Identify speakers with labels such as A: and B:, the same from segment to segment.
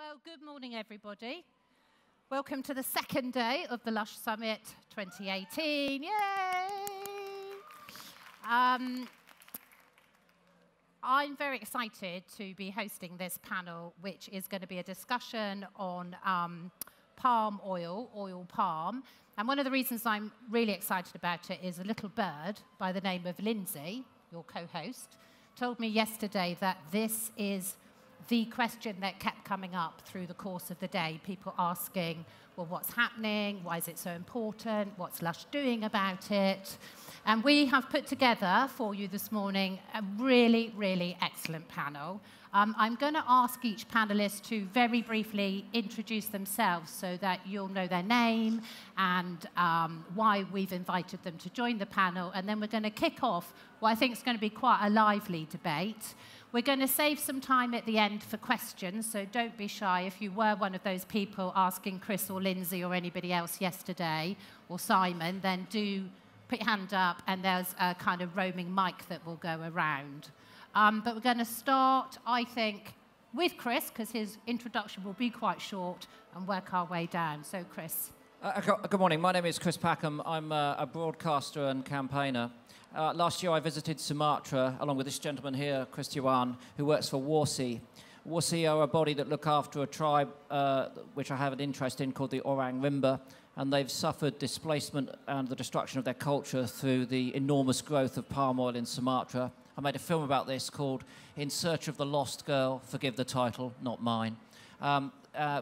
A: Well, good morning, everybody. Welcome to the second day of the Lush Summit 2018. Yay! I'm very excited to be hosting this panel, which is going to be a discussion on palm oil palm. And one of the reasons I'm really excited about it is a little bird by the name of Lindsay, your co-host, told me yesterday that this is the question that kept coming up through the course of the day. People asking, well, what's happening? Why is it so important? What's Lush doing about it? And we have put together for you this morning a really, really excellent panel. I'm going to ask each panelist to very briefly introduce themselves so that you'll know their name and why we've invited them to join the panel. And then we're going to kick off what I think is going to be quite a lively debate. We're going to save some time at the end for questions, so don't be shy. If you were one of those people asking Chris or Lindsay or anybody else yesterday, or Simon, then do put your hand up, and there's a kind of roaming mic that will go around. But we're going to start, I think, with Chris, because his introduction will be quite short, and work our way down. So, Chris.
B: Good morning. My name is Chris Packham. I'm a broadcaster and campaigner. Last year I visited Sumatra along with this gentleman here, Christian, who works for WARSI. WARSI are a body that look after a tribe which I have an interest in called the Orang Rimba, and they've suffered displacement and the destruction of their culture through the enormous growth of palm oil in Sumatra. I made a film about this called In Search of the Lost Girl, forgive the title, not mine,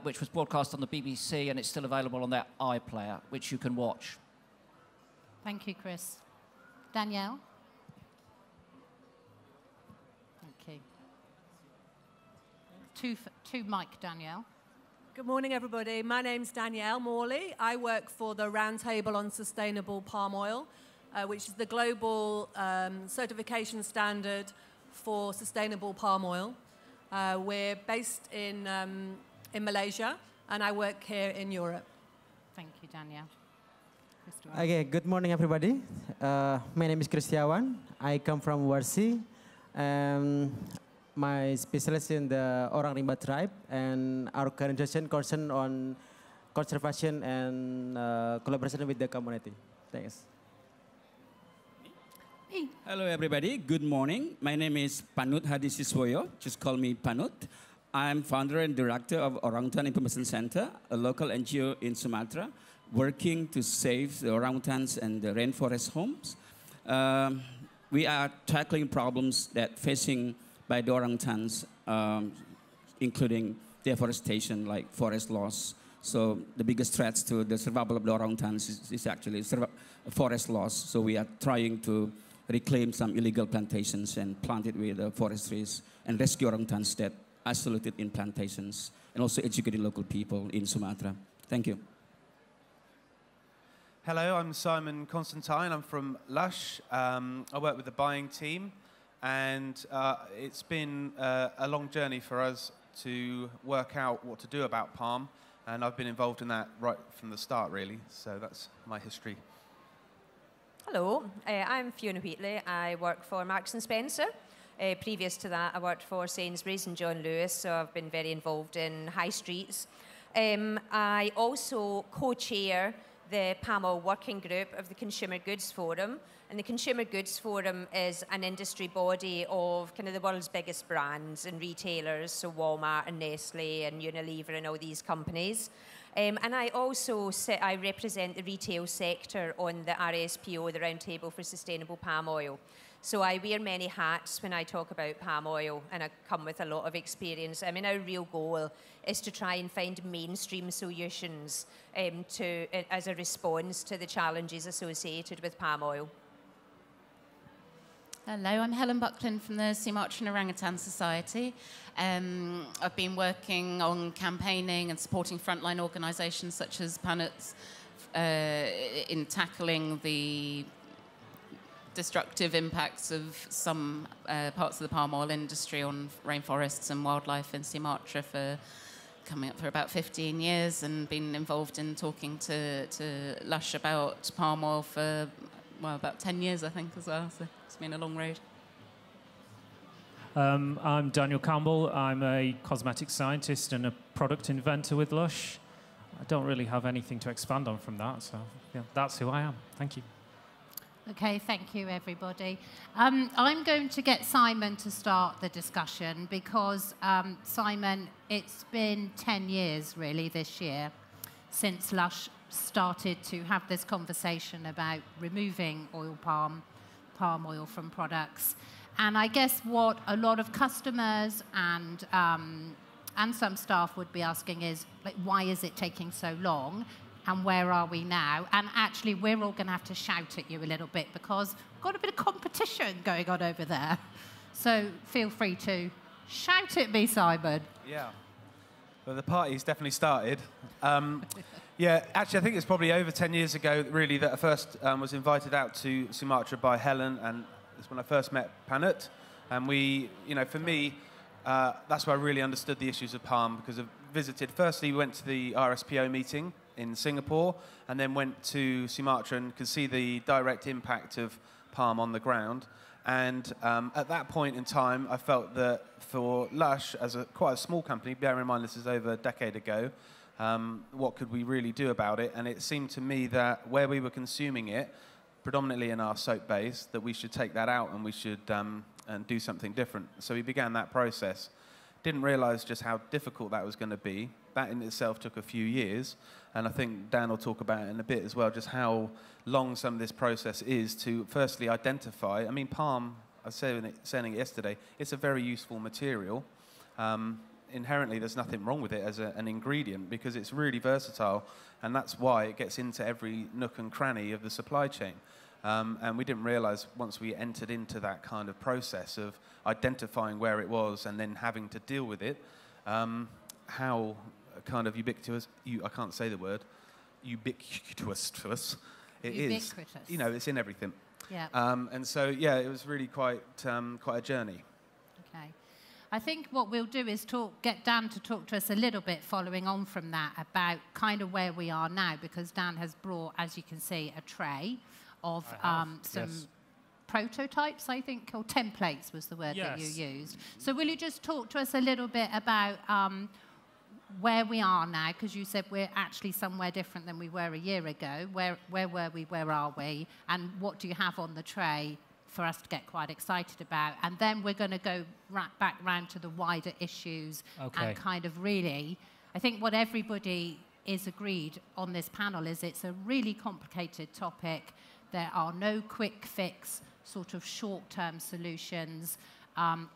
B: which was broadcast on the BBC, and it's still available on their iPlayer, which you can watch.
A: Thank you, Chris. Danielle? Okay. Two mic, Danielle.
C: Good morning, everybody. My name's Danielle Morley. I work for the Roundtable on Sustainable Palm Oil, which is the global certification standard for sustainable palm oil. We're based in Malaysia, and I work here in Europe.
A: Thank you, Danielle.
D: Okay, good morning, everybody. My name is Christian. I come from WARSI. My specialist in the Orang Rimba tribe, and our organization concerned on conservation and collaboration with the community. Thanks.
E: Hello, everybody. Good morning. My name is Panut Hadisiswoyo. Just call me Panut. I'm founder and director of Orangutan Information Center, a local NGO in Sumatra, working to save the orangutans and the rainforest homes. We are tackling problems that facing by the orangutans, including deforestation, like forest loss. So the biggest threats to the survival of the orangutans is actually forest loss. So we are trying to reclaim some illegal plantations and plant it with forest trees and rescue orangutans that isolated in plantations, and also educating local people in Sumatra. Thank you.
F: Hello, I'm Simon Constantine. I'm from Lush. I work with the buying team, and it's been a long journey for us to work out what to do about palm, and I've been involved in that right from the start, really. So that's my history.
G: Hello, I'm Fiona Wheatley. I work for Marks and Spencer. Previous to that, I worked for Sainsbury's and John Lewis, so I've been very involved in high streets. I also co-chair the palm oil working group of the Consumer Goods Forum. And the Consumer Goods Forum is an industry body of kind of the world's biggest brands and retailers, so Walmart and Nestle and Unilever and all these companies. And I also I represent the retail sector on the RSPO, the Roundtable for Sustainable Palm Oil. So I wear many hats when I talk about palm oil, and I come with a lot of experience. I mean, our real goal is to try and find mainstream solutions as a response to the challenges associated with palm oil.
H: Hello, I'm Helen Buckland from the Sumatran Orangutan Society. I've been working on campaigning and supporting frontline organisations such as Panut's in tackling the destructive impacts of some parts of the palm oil industry on rainforests and wildlife in Sumatra for coming up for about 15 years, and been involved in talking to Lush about palm oil for, well, about 10 years, I think, as well. So it's been a long road.
I: I'm Daniel Campbell. I'm a cosmetic scientist and a product inventor with Lush. I don't really have anything to expand on from that, so yeah, that's who I am. Thank you.
A: Okay, thank you, everybody. I'm going to get Simon to start the discussion because, Simon, it's been 10 years, really, this year since Lush started to have this conversation about removing palm oil from products. And I guess what a lot of customers and some staff would be asking is, like, why is it taking so long? And where are we now? And actually, we're all going to have to shout at you a little bit because we've got a bit of competition going on over there. So feel free to shout at me, Simon.
F: Yeah. Well, the party's definitely started. Yeah, actually, I think it's probably over 10 years ago, really, that I first was invited out to Sumatra by Helen, and it's when I first met Panut. And we, you know, for me, that's where I really understood the issues of palm, because I visited, firstly, we went to the RSPO meeting in Singapore, and then went to Sumatra and could see the direct impact of palm on the ground. And at that point in time, I felt that for Lush, as quite a small company, bear in mind this is over a decade ago, what could we really do about it? And it seemed to me that where we were consuming it, predominantly in our soap base, that we should take that out and we should and do something different. So we began that process. Didn't realise just how difficult that was going to be. That in itself took a few years, and I think Dan will talk about it in a bit as well, just how long some of this process is to firstly identify. I mean, palm, I was saying it yesterday, it's a very useful material. Inherently, there's nothing wrong with it as an ingredient because it's really versatile, and that's why it gets into every nook and cranny of the supply chain. And we didn't realise once we entered into that kind of process of identifying where it was and then having to deal with it, how kind of ubiquitous, I can't say the word, ubiquitous to us it is. You know, it's in everything.
A: Yeah.
F: And so, yeah, it was really quite a journey.
A: Okay. I think what we'll do is get Dan to talk to us a little bit following on from that about kind of where we are now, because Dan has brought, as you can see, a tray of some prototypes, I think, or templates was the word that you used. So will you just talk to us a little bit about where we are now, because you said we're actually somewhere different than we were a year ago. Where were we, where are we, and what do you have on the tray for us to get quite excited about? And then we're going to go back round to the wider issues and kind of really, I think what everybody is agreed on this panel is it's a really complicated topic. There are no quick fix sort of short-term solutions.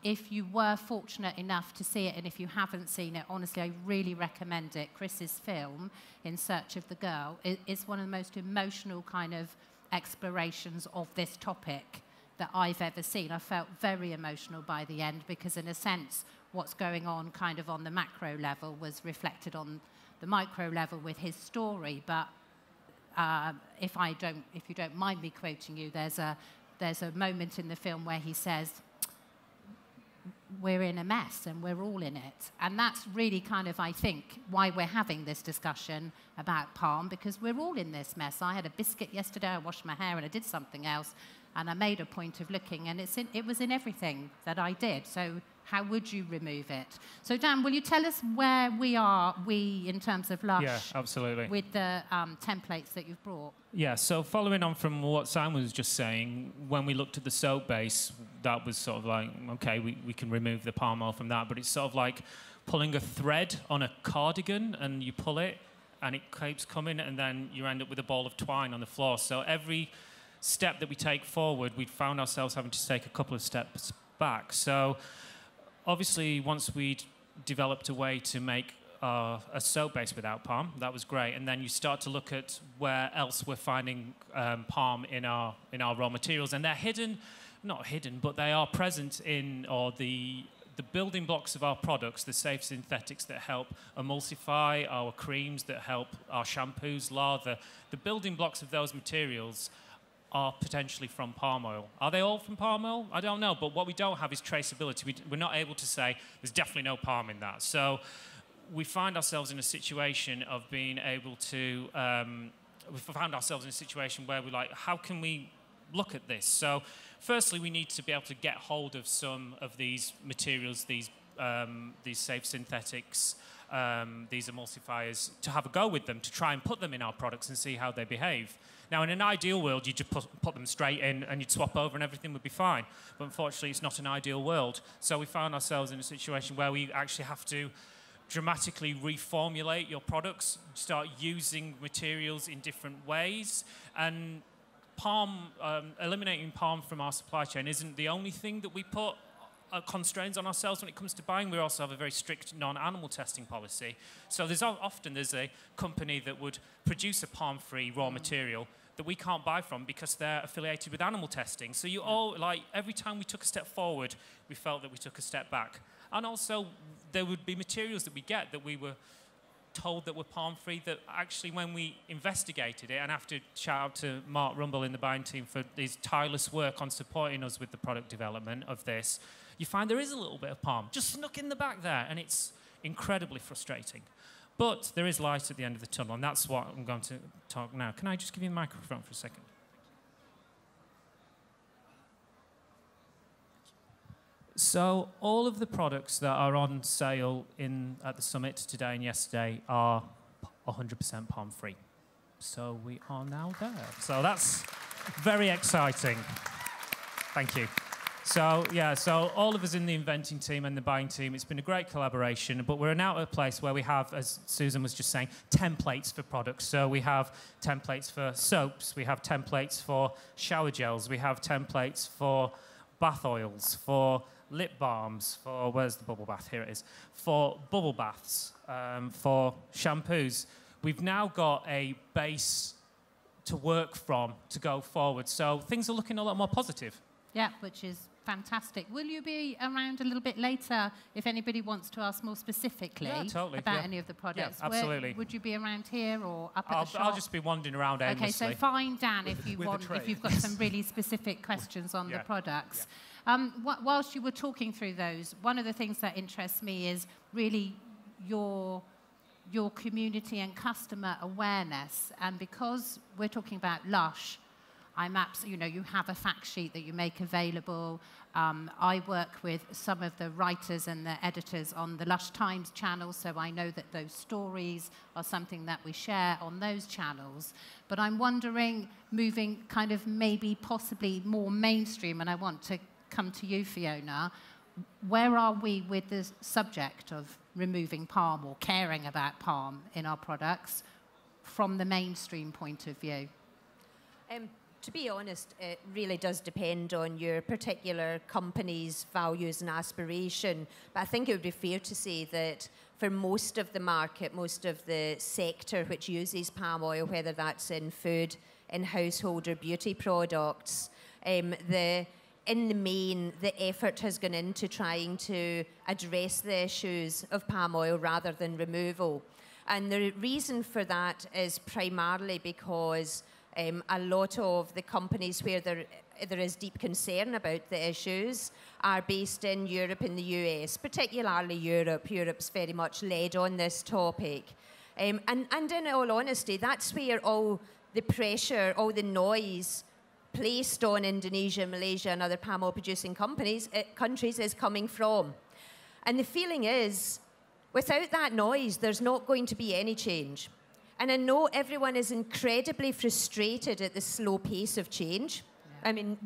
A: If you were fortunate enough to see it, and if you haven't seen it, honestly, I really recommend it. Chris's film, In Search of the Girl, is one of the most emotional kind of explorations of this topic that I've ever seen. I felt very emotional by the end because, in a sense, what's going on kind of on the macro level was reflected on the micro level with his story. But if you don't mind me quoting you, there's a moment in the film where he says, we're in a mess and we're all in it. And that's really kind of, I think, why we're having this discussion about palm, because we're all in this mess. I had a biscuit yesterday, I washed my hair and I did something else, and I made a point of looking, and it was in everything that I did. So how would you remove it? So Dan, will you tell us where we are, in terms of Lush?
I: Yeah, absolutely.
A: With the templates that you've brought.
I: Yeah, so following on from what Simon was just saying, when we looked at the soap base, that was sort of like, okay, we can remove the palm oil from that, but it's sort of like pulling a thread on a cardigan, and you pull it, and it keeps coming, and then you end up with a ball of twine on the floor. So every step that we take forward, we found ourselves having to take a couple of steps back. So obviously, once we'd developed a way to make a soap base without palm, that was great. And then you start to look at where else we're finding palm in our raw materials, and they're hidden, not hidden, but they are present in the building blocks of our products, the safe synthetics that help emulsify our creams, that help our shampoos, lather. The building blocks of those materials are potentially from palm oil. Are they all from palm oil? I don't know, but what we don't have is traceability. We're not able to say there's definitely no palm in that. So we find ourselves in a situation of being able to, we found ourselves in a situation where we're like, how can we look at this? So firstly, we need to be able to get hold of some of these materials, these safe synthetics, these emulsifiers, to have a go with them, to try and put them in our products and see how they behave. Now, in an ideal world, you'd just put them straight in and you'd swap over and everything would be fine. But unfortunately, it's not an ideal world. So we found ourselves in a situation where we actually have to dramatically reformulate your products, start using materials in different ways. And eliminating palm from our supply chain isn't the only thing that we put constraints on ourselves when it comes to buying. We also have a very strict non-animal testing policy. So there's a company that would produce a palm-free raw material that we can't buy from because they're affiliated with animal testing. So every time we took a step forward, we felt that we took a step back. And also, there would be materials that we get that we were told that were palm-free that actually when we investigated it, and I have to shout out to Mark Rumble in the buying team for his tireless work on supporting us with the product development of this, you find there is a little bit of palm just snuck in the back there, and it's incredibly frustrating. But there is light at the end of the tunnel, and that's what I'm going to talk now. Can I just give you the microphone for a second? So all of the products that are on sale at the summit today and yesterday are 100% palm-free. So we are now there. So that's very exciting. Thank you. So, yeah, so all of us in the inventing team and the buying team, it's been a great collaboration, but we're now at a place where we have, as Susan was just saying, templates for products. So we have templates for soaps, we have templates for shower gels, we have templates for bath oils, for lip balms, for, where's the bubble bath? Here it is. For bubble baths, for shampoos. We've now got a base to work from to go forward. So things are looking a lot more positive.
A: Yeah, which is fantastic. Will you be around a little bit later if anybody wants to ask more specifically about any of the products?
I: Yeah, absolutely.
A: Would you be around here or up at the shop?
I: I'll just be wandering around aimlessly.
A: Okay, so find Dan if you want, if you've got some really specific questions on the products. Whilst you were talking through those, one of the things that interests me is really your community and customer awareness. And because we're talking about Lush, you have a fact sheet that you make available. I work with some of the writers and the editors on the Lush Times channel, so I know that those stories are something that we share on those channels. But I'm wondering, moving kind of maybe possibly more mainstream, and I want to come to you, Fiona, where are we with the subject of removing palm or caring about palm in our products from the mainstream point of view?
G: To be honest, it really does depend on your particular company's values and aspiration. But I think it would be fair to say that for most of the market, most of the sector which uses palm oil, whether that's in food, in household or beauty products, in the main, the effort has gone into trying to address the issues of palm oil rather than removal. And the reason for that is primarily because a lot of the companies where there is deep concern about the issues are based in Europe and the US, particularly Europe. Europe's very much led on this topic. And in all honesty, that's where all the pressure, all the noise placed on Indonesia, Malaysia and other palm oil producing countries is coming from. And the feeling is, without that noise, there's not going to be any change. And I know everyone is incredibly frustrated at the slow pace of change. Yeah. I mean,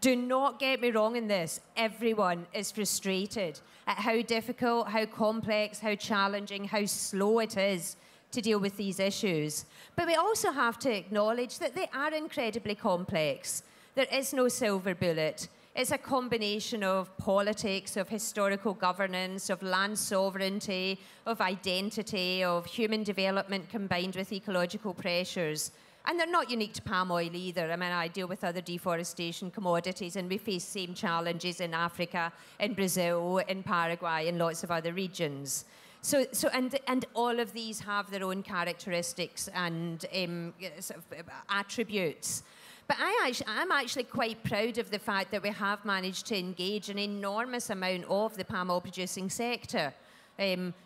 G: do not get me wrong in this. Everyone is frustrated at how difficult, how complex, how challenging, how slow it is to deal with these issues. But we also have to acknowledge that they are incredibly complex. There is no silver bullet. It's a combination of politics, of historical governance, of land sovereignty, of identity, of human development combined with ecological pressures. And they're not unique to palm oil either. I mean, I deal with other deforestation commodities, and we face the same challenges in Africa, in Brazil, in Paraguay, and lots of other regions. And all of these have their own characteristics and attributes. But I'm actually quite proud of the fact that we have managed to engage an enormous amount of the palm oil producing sector.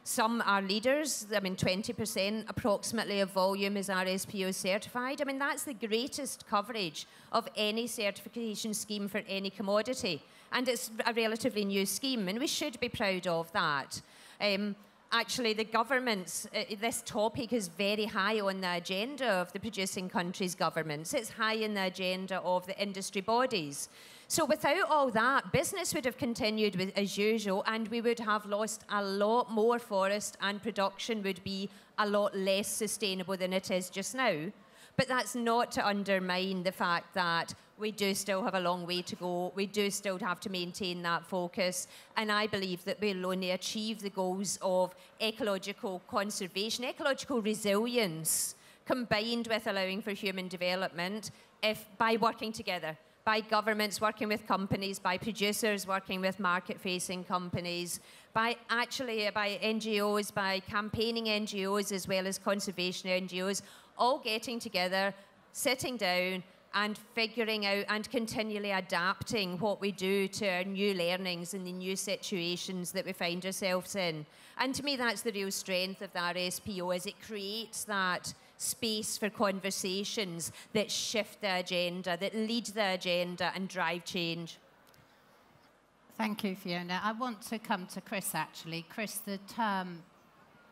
G: Some are leaders. I mean, 20% approximately of volume is RSPO certified. I mean, that's the greatest coverage of any certification scheme for any commodity. And it's a relatively new scheme, and we should be proud of that. Actually, the governments, this topic is very high on the agenda of the producing countries' governments. It's high in the agenda of the industry bodies. So without all that, business would have continued as usual, and we would have lost a lot more forest, and production would be a lot less sustainable than it is just now. But that's not to undermine the fact that we do still have a long way to go. We do still have to maintain that focus. And I believe that we'll only achieve the goals of ecological conservation, ecological resilience, combined with allowing for human development, if by working together, by governments working with companies, by producers working with market-facing companies, by NGOs, by campaigning NGOs as well as conservation NGOs, all getting together, sitting down and figuring out and continually adapting what we do to our new learnings and the new situations that we find ourselves in. And to me, that's the real strength of the RSPO, is it creates that space for conversations that shift the agenda, that lead the agenda and drive change.
A: Thank you, Fiona. I want to come to Chris, actually. Chris, the term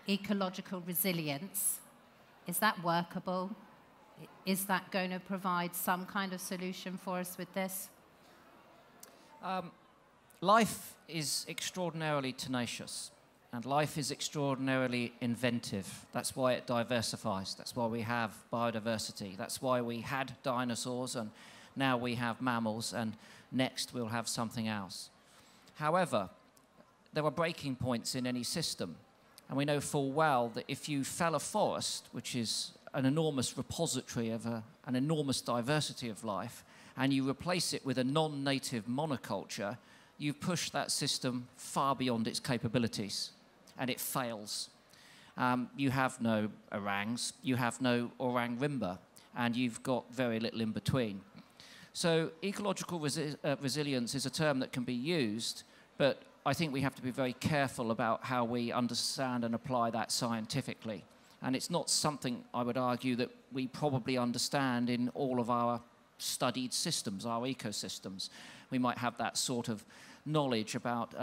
A: ecological resilience, is that workable? Is that going to provide some kind of solution for us with this?
B: Life is extraordinarily tenacious, and life is extraordinarily inventive. That's why it diversifies. That's why we have biodiversity. That's why we had dinosaurs, and now we have mammals, and next we'll have something else. However, there are breaking points in any system, and we know full well that if you fell a forest, which is an enormous repository of an enormous diversity of life, and you replace it with a non-native monoculture, you push that system far beyond its capabilities, and it fails. You have no orangs, you have no orang rimba, and you've got very little in between. So ecological resilience is a term that can be used, but I think we have to be very careful about how we understand and apply that scientifically. And it's not something, I would argue, that we probably understand in all of our studied systems, our ecosystems. We might have that sort of knowledge about,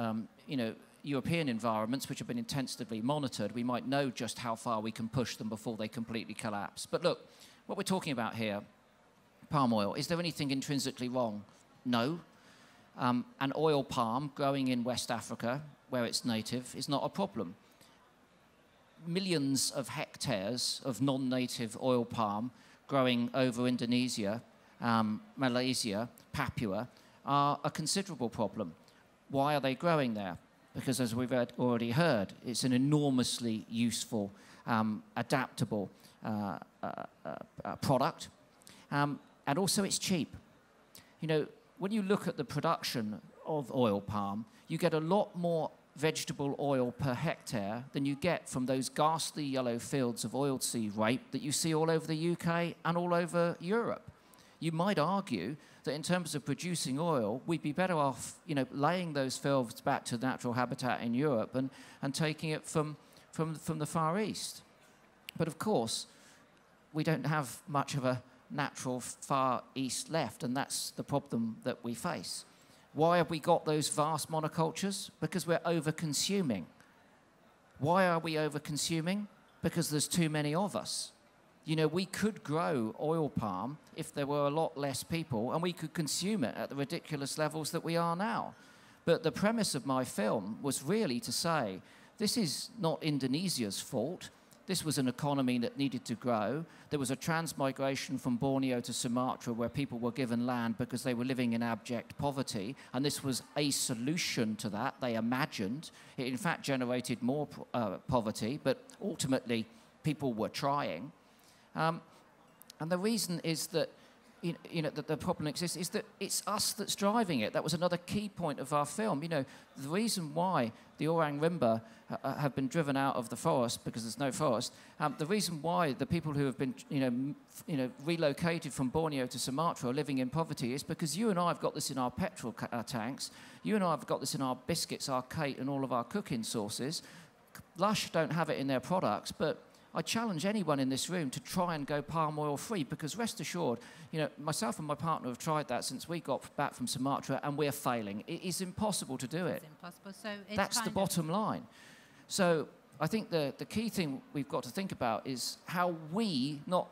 B: European environments, which have been intensively monitored. We might know just how far we can push them before they completely collapse. But look, what we're talking about here, palm oil, is there anything intrinsically wrong? No. An oil palm growing in West Africa, where it's native, is not a problem. Millions of hectares of non-native oil palm growing over Indonesia, Malaysia, Papua, are a considerable problem. Why are they growing there? Because, as we've already heard, it's an enormously useful, adaptable product, and also it's cheap. You know, when you look at the production of oil palm, you get a lot more vegetable oil per hectare than you get from those ghastly yellow fields of oilseed rape that you see all over the UK and all over Europe. You might argue that in terms of producing oil, we'd be better off, laying those fields back to natural habitat in Europe and taking it from the Far East. But of course, we don't have much of a natural Far East left, and that's the problem that we face. Why have we got those vast monocultures? Because we're over-consuming. Why are we over-consuming? Because there's too many of us. You know, we could grow oil palm if there were a lot less people, and we could consume it at the ridiculous levels that we are now. But the premise of my film was really to say, this is not Indonesia's fault. This was an economy that needed to grow. There was a transmigration from Borneo to Sumatra where people were given land because they were living in abject poverty, and this was a solution to that, they imagined. It in fact generated more poverty, but ultimately people were trying. And the reason is that that the problem exists is that it's us that's driving it. That was another key point of our film. You know, the reason why the orang rimba have been driven out of the forest because there's no forest. The reason why the people who have been, relocated from Borneo to Sumatra are living in poverty is because you and I have got this in our petrol tanks. You and I have got this in our biscuits, our cake, and all of our cooking sauces. Lush don't have it in their products, but I challenge anyone in this room to try and go palm oil free, because rest assured, you know, myself and my partner have tried that since we got back from Sumatra, and we're failing. It is impossible to do it.
A: It's impossible. So it's
B: that's the bottom line. So I think the key thing we've got to think about is how we, not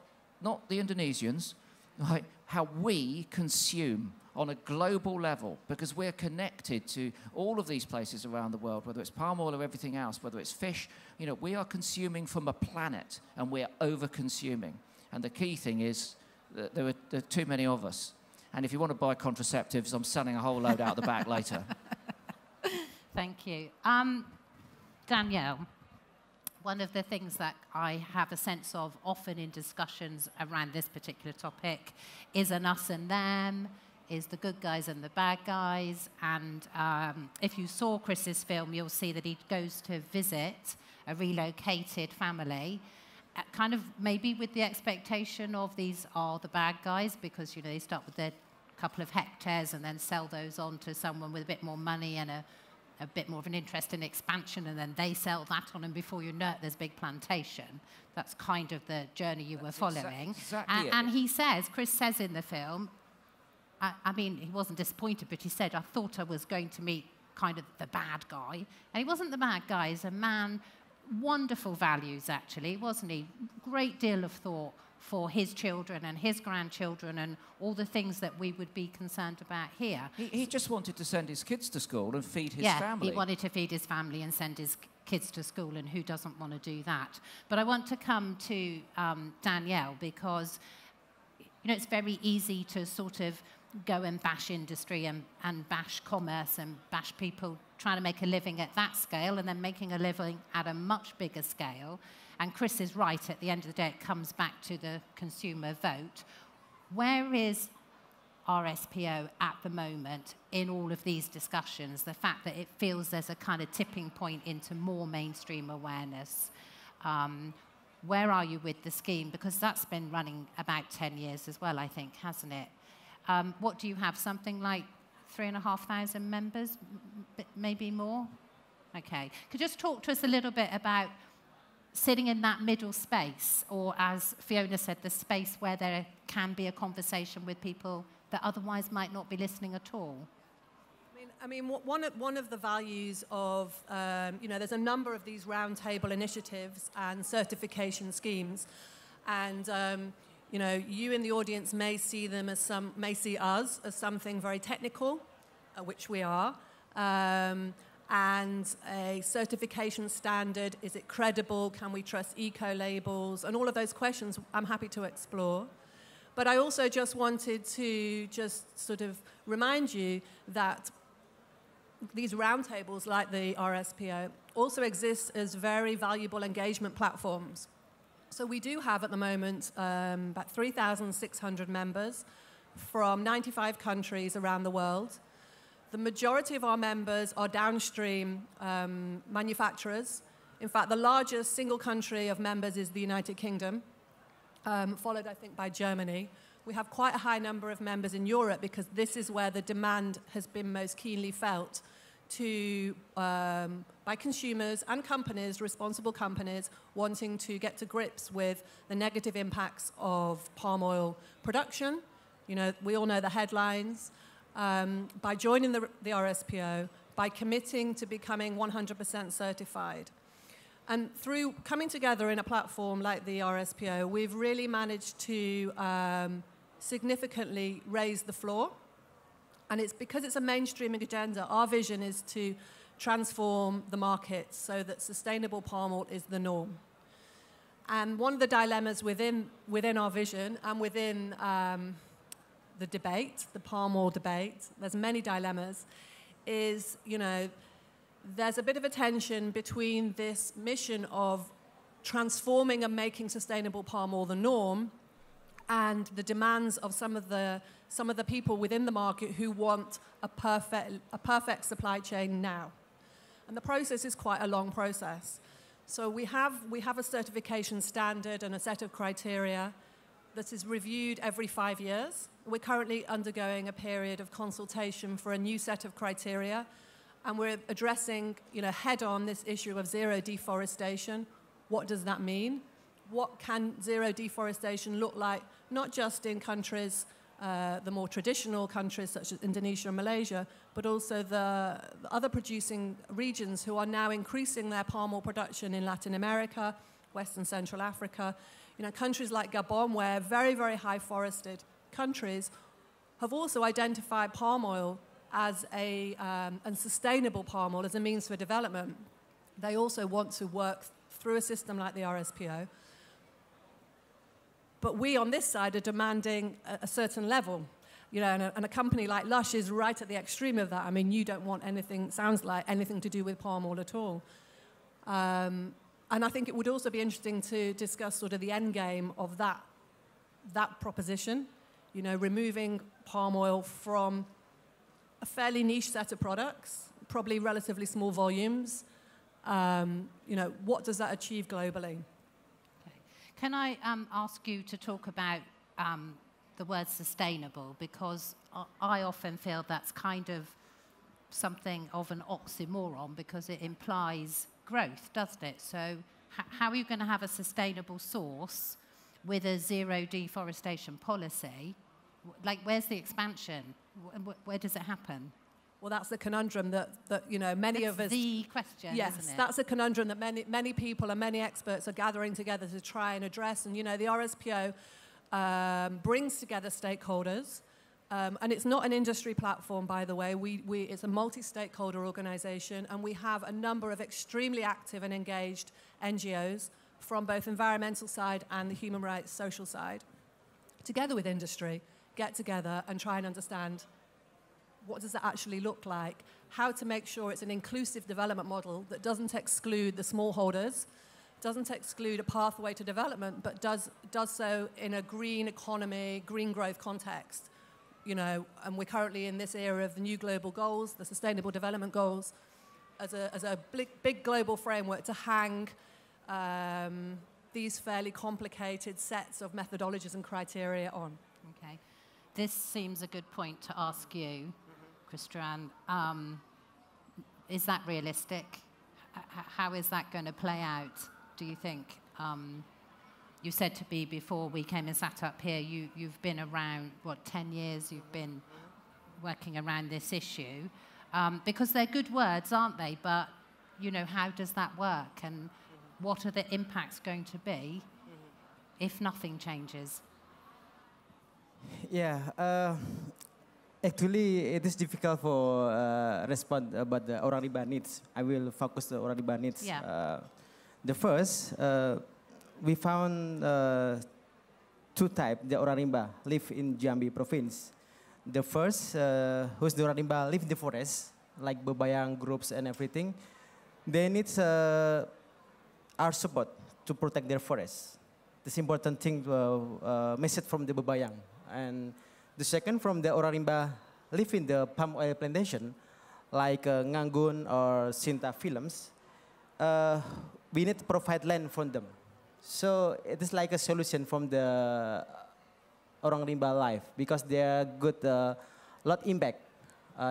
B: the Indonesians, right, how we consume on a global level, because we're connected to all of these places around the world, whether it's palm oil or everything else, whether it's fish. You know, we are consuming from a planet, and we're over-consuming. And the key thing is that there are too many of us. And if you want to buy contraceptives, I'm selling a whole load out the back later.
A: Thank you. Danielle, one of the things that I have a sense of often in discussions around this particular topic is an us and them, is the good guys and the bad guys. And if you saw Chris's film, you'll see that he goes to visit a relocated family, kind of maybe with the expectation of these are the bad guys, because, you know, they start with their couple of hectares and then sell those on to someone with a bit more money and a bit more of an interest in expansion, and then they sell that on, and before you know it, there's a big plantation. That's kind of the journey you were following.
B: Exactly
A: and he says, Chris says in the film, I mean, he wasn't disappointed, but he said, I thought I was going to meet kind of the bad guy. And he wasn't the bad guy. He's a man, wonderful values, actually, wasn't he? Great deal of thought for his children and his grandchildren and all the things that we would be concerned about here.
B: He just wanted to send his kids to school and feed his family.
A: Yeah, he wanted to feed his family and send his kids to school, and who doesn't want to do that? But I want to come to Danielle, because, you know, it's very easy to sort of go and bash industry and bash commerce and bash people trying to make a living at that scale and then making a living at a much bigger scale. And Chris is right, at the end of the day, it comes back to the consumer vote. Where is RSPO at the moment in all of these discussions? The fact that it feels there's a kind of tipping point into more mainstream awareness. Where are you with the scheme? Because that's been running about 10 years as well, I think, hasn't it? What do you have, something like 3,500 members, maybe more? Okay. Could you just talk to us a little bit about sitting in that middle space, or as Fiona said, the space where there can be a conversation with people that otherwise might not be listening at all?
C: I mean, one of the values of, you know, there's a number of these roundtable initiatives and certification schemes, and you know, you in the audience may see them as may see us as something very technical, which we are, and a certification standard. Is it credible? Can we trust eco-labels? And all of those questions I'm happy to explore. But I also just wanted to just sort of remind you that these roundtables, like the RSPO, also exist as very valuable engagement platforms. So we do have at the moment about 3,600 members from 95 countries around the world. The majority of our members are downstream manufacturers. In fact, the largest single country of members is the United Kingdom, followed, I think, by Germany. We have quite a high number of members in Europe, because this is where the demand has been most keenly felt by consumers and companies, responsible companies, wanting to get to grips with the negative impacts of palm oil production. You know, we all know the headlines. By joining the RSPO, by committing to becoming 100% certified. And through coming together in a platform like the RSPO, we've really managed to significantly raise the floor. And it's because it's a mainstreaming agenda. Our vision is to transform the market so that sustainable palm oil is the norm. And one of the dilemmas within our vision and within the debate, the palm oil debate, there's many dilemmas, is, you know, there's a bit of a tension between this mission of transforming and making sustainable palm oil the norm and the demands of some of the people within the market who want a perfect supply chain now. And the process is quite a long process. So we have a certification standard and a set of criteria that is reviewed every 5 years. We're currently undergoing a period of consultation for a new set of criteria, and we're addressing, head-on this issue of zero deforestation. What does that mean? What can zero deforestation look like, not just in countries, the more traditional countries such as Indonesia and Malaysia, but also the other producing regions who are now increasing their palm oil production in Latin America, West and Central Africa. Countries like Gabon, where very, very high forested countries have also identified palm oil as and sustainable palm oil as a means for development. They also want to work through a system like the RSPO. But we on this side are demanding a certain level. And a company like Lush is right at the extreme of that. I mean, you don't want anything, sounds like, anything to do with palm oil at all. And I think it would also be interesting to discuss sort of the end game of that proposition, removing palm oil from a fairly niche set of products, probably relatively small volumes. What does that achieve globally?
A: Okay. Can I ask you to talk about the word sustainable? Because I often feel that's kind of something of an oxymoron because it implies growth, doesn't it? So how are you going to have a sustainable source with a zero deforestation policy? Like, where's the expansion? Where does it happen?
C: Well, that's the conundrum that many of us...
A: That's the question,
C: yes,
A: isn't it?
C: That's a conundrum that many people and many experts are gathering together to try and address. And, the RSPO brings together stakeholders. And it's not an industry platform, by the way. It's a multi-stakeholder organization, and we have a number of extremely active and engaged NGOs from both environmental side and the human rights social side, together with industry, get together and try and understand what does that actually look like, how to make sure it's an inclusive development model that doesn't exclude the smallholders, doesn't exclude a pathway to development, but does so in a green economy, green growth context. And we're currently in this era of the new global goals, the Sustainable Development Goals, as a big global framework to hang these fairly complicated sets of methodologies and criteria on.
A: Okay. This seems a good point to ask you, Christian. Is that realistic? How is that going to play out, do you think? You said to me before we came and sat up here, you've been around, 10 years you've been working around this issue? Because they're good words, aren't they? But, how does that work? And what are the impacts going to be if nothing changes?
D: Yeah, actually, it is difficult for respond about the orang rimba needs. I will focus the orang rimba needs.
A: Yeah.
D: The first, we found two types. The orang rimba live in Jambi province. The first, who's the orang rimba live in the forest, like bebayang groups and everything. They need our support to protect their forest. This important thing message from the bebayang. And the second, from the orang rimba live in the palm oil plantation, like Nganggun or Sinta Films. We need to provide land for them. So it is like a solution from the orang rimba life because they are good, lot impact,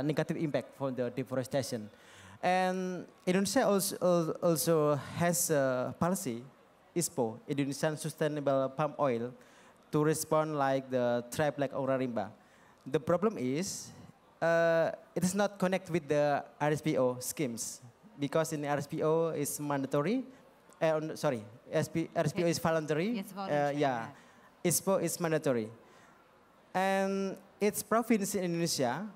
D: negative impact from the deforestation. And Indonesia also has a policy, ISPO, Indonesian Sustainable Palm Oil, to respond like the tribe like orang rimba. The problem is it is not connected with the RSPO schemes because in the RSPO is mandatory. RSPO is voluntary.
A: It's voluntary.
D: Yeah, ISPO is mandatory. And its province in Indonesia,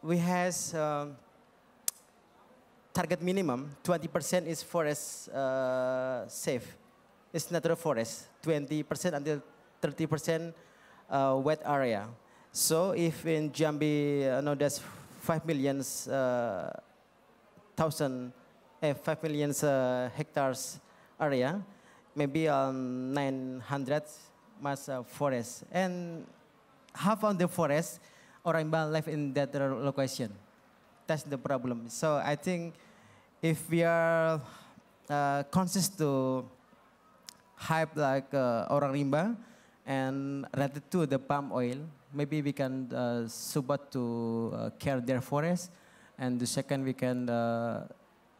D: we has target minimum 20% is forest safe. It's natural forest. 20% until 30% wet area. So if in Jambi, there's 5 million hectares area, maybe 900 much forest. And half of the forest, orang rimba live in that location. That's the problem. So I think if we are conscious to hype like orang rimba and related to the palm oil, maybe we can support to care their forest And the second, we can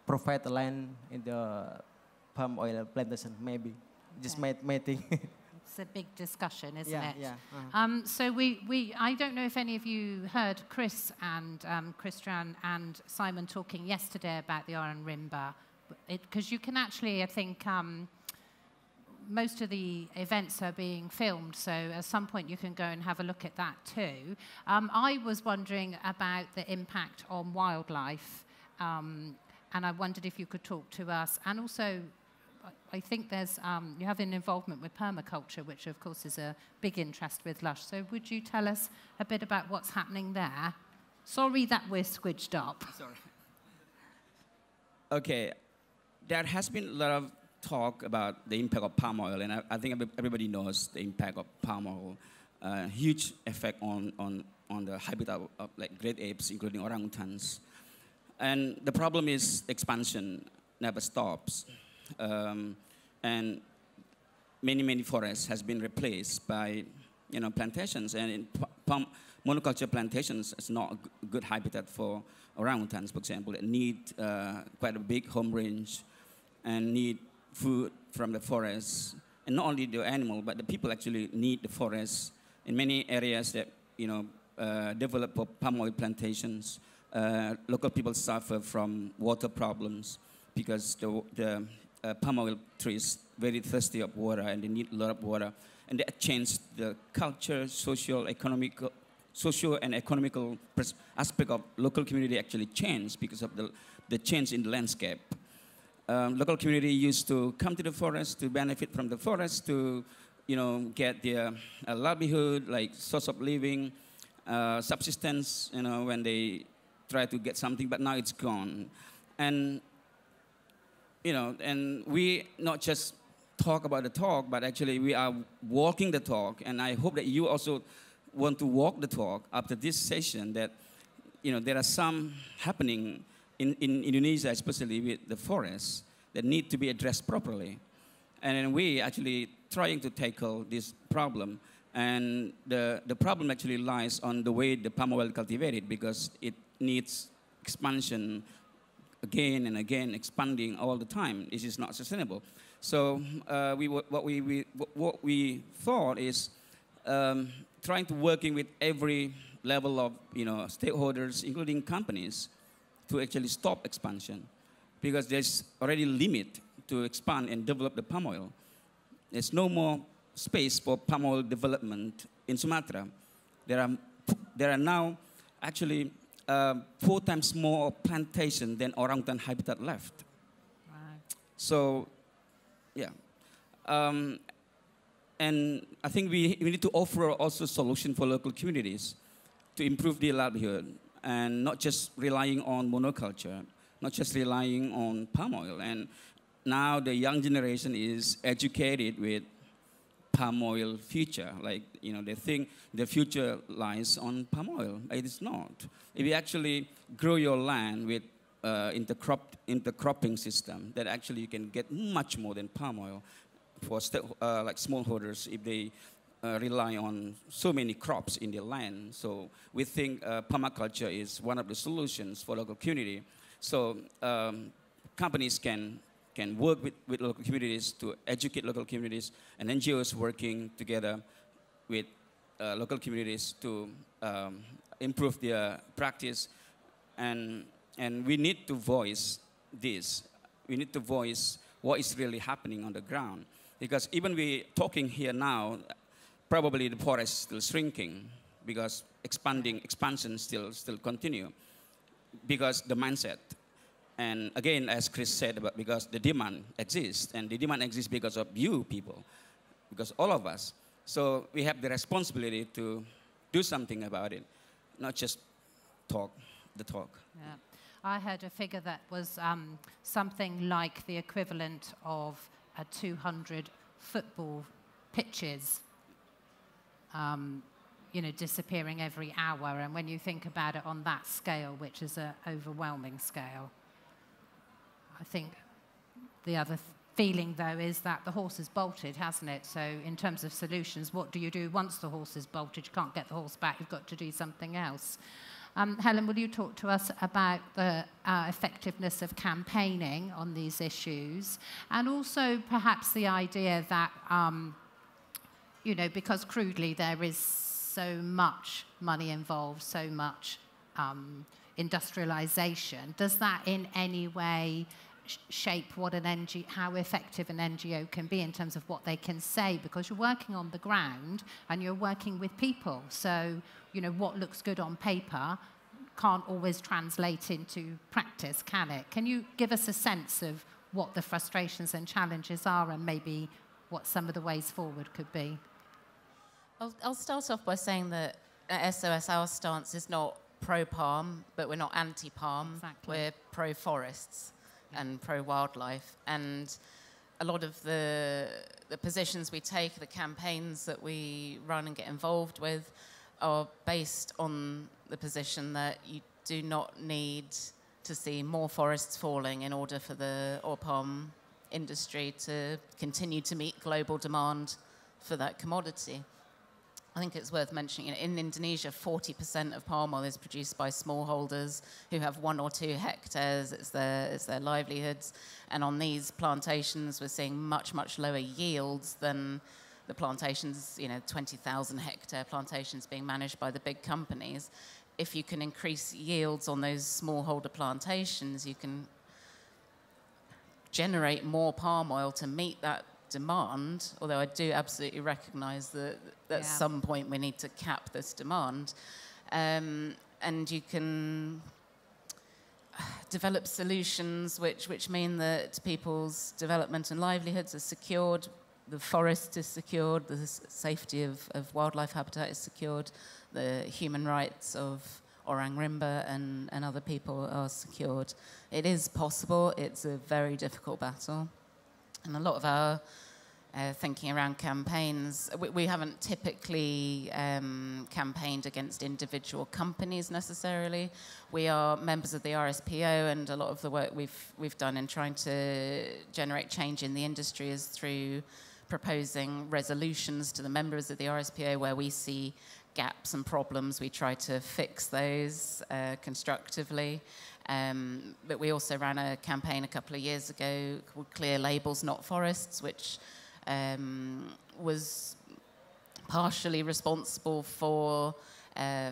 D: provide a land in the palm oil plantation, maybe. Just my thing.
A: It's a big discussion, isn't
D: Yeah,
A: it?
D: yeah.
A: So I don't know if any of you heard Chris and Christian and Simon talking yesterday about the Orangutan, because you can actually, I think, most of the events are being filmed, so at some point you can go and have a look at that too. I was wondering about the impact on wildlife, and I wondered if you could talk to us, and also I think there's, you have an involvement with permaculture, which of course is a big interest with Lush. So would you tell us a bit about what's happening there? Sorry that we're squidged up.
E: Sorry. Okay, there has been a lot of talk about the impact of palm oil, and I think everybody knows the impact of palm oil. Huge effect on the habitat of like great apes, including orangutans. And the problem is expansion never stops. And many forests has been replaced by plantations, and in monoculture plantations is not a good habitat for orangutans, for example, that need quite a big home range and need food from the forest. And not only the animal, but the people actually need the forest. In many areas that develop for palm oil plantations, local people suffer from water problems because the palm oil trees very thirsty of water, and they need a lot of water, and that changed the culture, social and economical aspect of local community actually changed because of the change in the landscape. Local community used to come to the forest to benefit from the forest to get their livelihood, like source of living, subsistence, when they try to get something, but now it's gone. And and we not just talk about the talk, but actually we are walking the talk. And I hope that you also want to walk the talk after this session, that there are some happening in Indonesia, especially with the forests, that need to be addressed properly. And we actually trying to tackle this problem. And the problem actually lies on the way the palm oil cultivated, because it needs expansion again and again, expanding all the time. This is not sustainable. So what we thought is trying to working with every level of stakeholders, including companies, to actually stop expansion, because there's already limit to expand and develop the palm oil. There's no more space for palm oil development in Sumatra. There are now actually 4 times more plantation than orangutan habitat left.
A: Right.
E: So, yeah. And I think we need to offer also solution for local communities to improve their livelihood, and not just relying on monoculture, not just relying on palm oil. And now the young generation is educated with palm oil future. Like, they think the future lies on palm oil. It is not. If you actually grow your land with intercropping system, that actually you can get much more than palm oil for like smallholders if they rely on so many crops in their land. So we think permaculture is one of the solutions for local community. So companies can work with local communities to educate local communities, and NGOs working together with local communities to improve their practice. And we need to voice this. We need to voice what is really happening on the ground. Because even we talking here now, probably the forest is still shrinking, because expansion still continue, because the mindset. And again, as Chris said, because the demand exists, and the demand exists because of you people, because all of us. So we have the responsibility to do something about it, not just talk the talk.
A: Yeah. I heard a figure that was something like the equivalent of 200 football pitches, disappearing every hour. And when you think about it on that scale, which is an overwhelming scale, I think the other feeling, though, is that the horse has bolted, hasn't it? So in terms of solutions, what do you do once the horse is bolted? You can't get the horse back. You've got to do something else. Helen, will you talk to us about the effectiveness of campaigning on these issues, and also perhaps the idea that, you know, because crudely there is so much money involved, so much industrialization, does that in any way shape what how effective an NGO can be in terms of what they can say? Because you're working on the ground and you're working with people. So, you know, what looks good on paper can't always translate into practice, can it? Can you give us a sense of what the frustrations and challenges are, and maybe what some of the ways forward could be?
H: I'll start off by saying that at SOS our stance is not pro-palm, but we're not anti-palm. Exactly. We're pro-forests and pro-wildlife. And a lot of the positions we take, the campaigns that we run and get involved with, are based on the position that you do not need to see more forests falling in order for the oil palm industry to continue to meet global demand for that commodity. I think it's worth mentioning, in Indonesia, 40% of palm oil is produced by smallholders who have 1 or 2 hectares. It's their livelihoods. And on these plantations, we're seeing much, much lower yields than the plantations, you know, 20,000 hectare plantations being managed by the big companies. If you can increase yields on those smallholder plantations, you can generate more palm oil to meet that demand, although I do absolutely recognise that at some point we need to cap this demand. And you can develop solutions which mean that people's development and livelihoods are secured, the forest is secured, the safety of wildlife habitat is secured, the human rights of Orang Rimba and other people are secured. It is possible. It's a very difficult battle. And a lot of our thinking around campaigns, we haven't typically campaigned against individual companies necessarily. We are members of the RSPO, and a lot of the work we've done in trying to generate change in the industry is through proposing resolutions to the members of the RSPO where we see gaps and problems. We try to fix those constructively. But we also ran a campaign a couple of years ago called Clear Labels, Not Forests, which was partially responsible for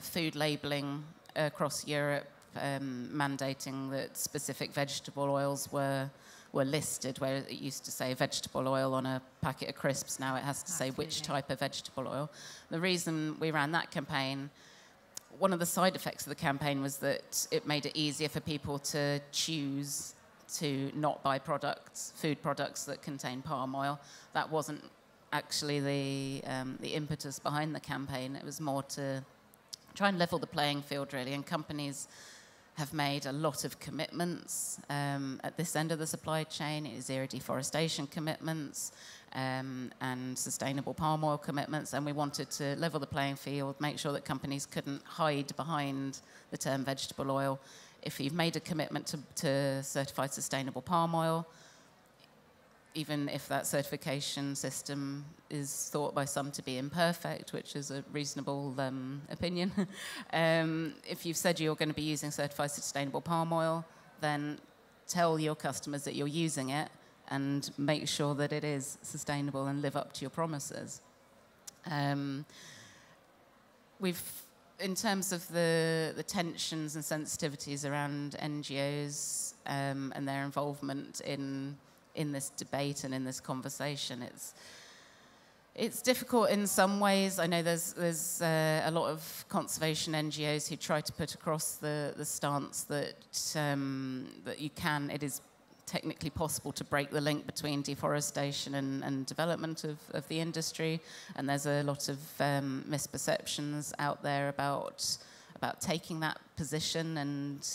H: food labelling across Europe, mandating that specific vegetable oils were listed, where it used to say vegetable oil on a packet of crisps. Now it has to say which type of vegetable oil. The reason we ran that campaign, one of the side effects of the campaign was that it made it easier for people to choose to not buy products, food products that contain palm oil. That wasn't actually the impetus behind the campaign. It was more to try and level the playing field, really. And companies have made a lot of commitments at this end of the supply chain, zero deforestation commitments and sustainable palm oil commitments. And we wanted to level the playing field, make sure that companies couldn't hide behind the term vegetable oil. If you've made a commitment to certified sustainable palm oil, even if that certification system is thought by some to be imperfect, which is a reasonable opinion, if you've said you're going to be using certified sustainable palm oil, then tell your customers that you're using it and make sure that it is sustainable and live up to your promises. In terms of the tensions and sensitivities around NGOs and their involvement in this debate and in this conversation, it's difficult in some ways. I know there's a lot of conservation NGOs who try to put across the stance that it is technically possible to break the link between deforestation and development of the industry, and there's a lot of misperceptions out there about taking that position, and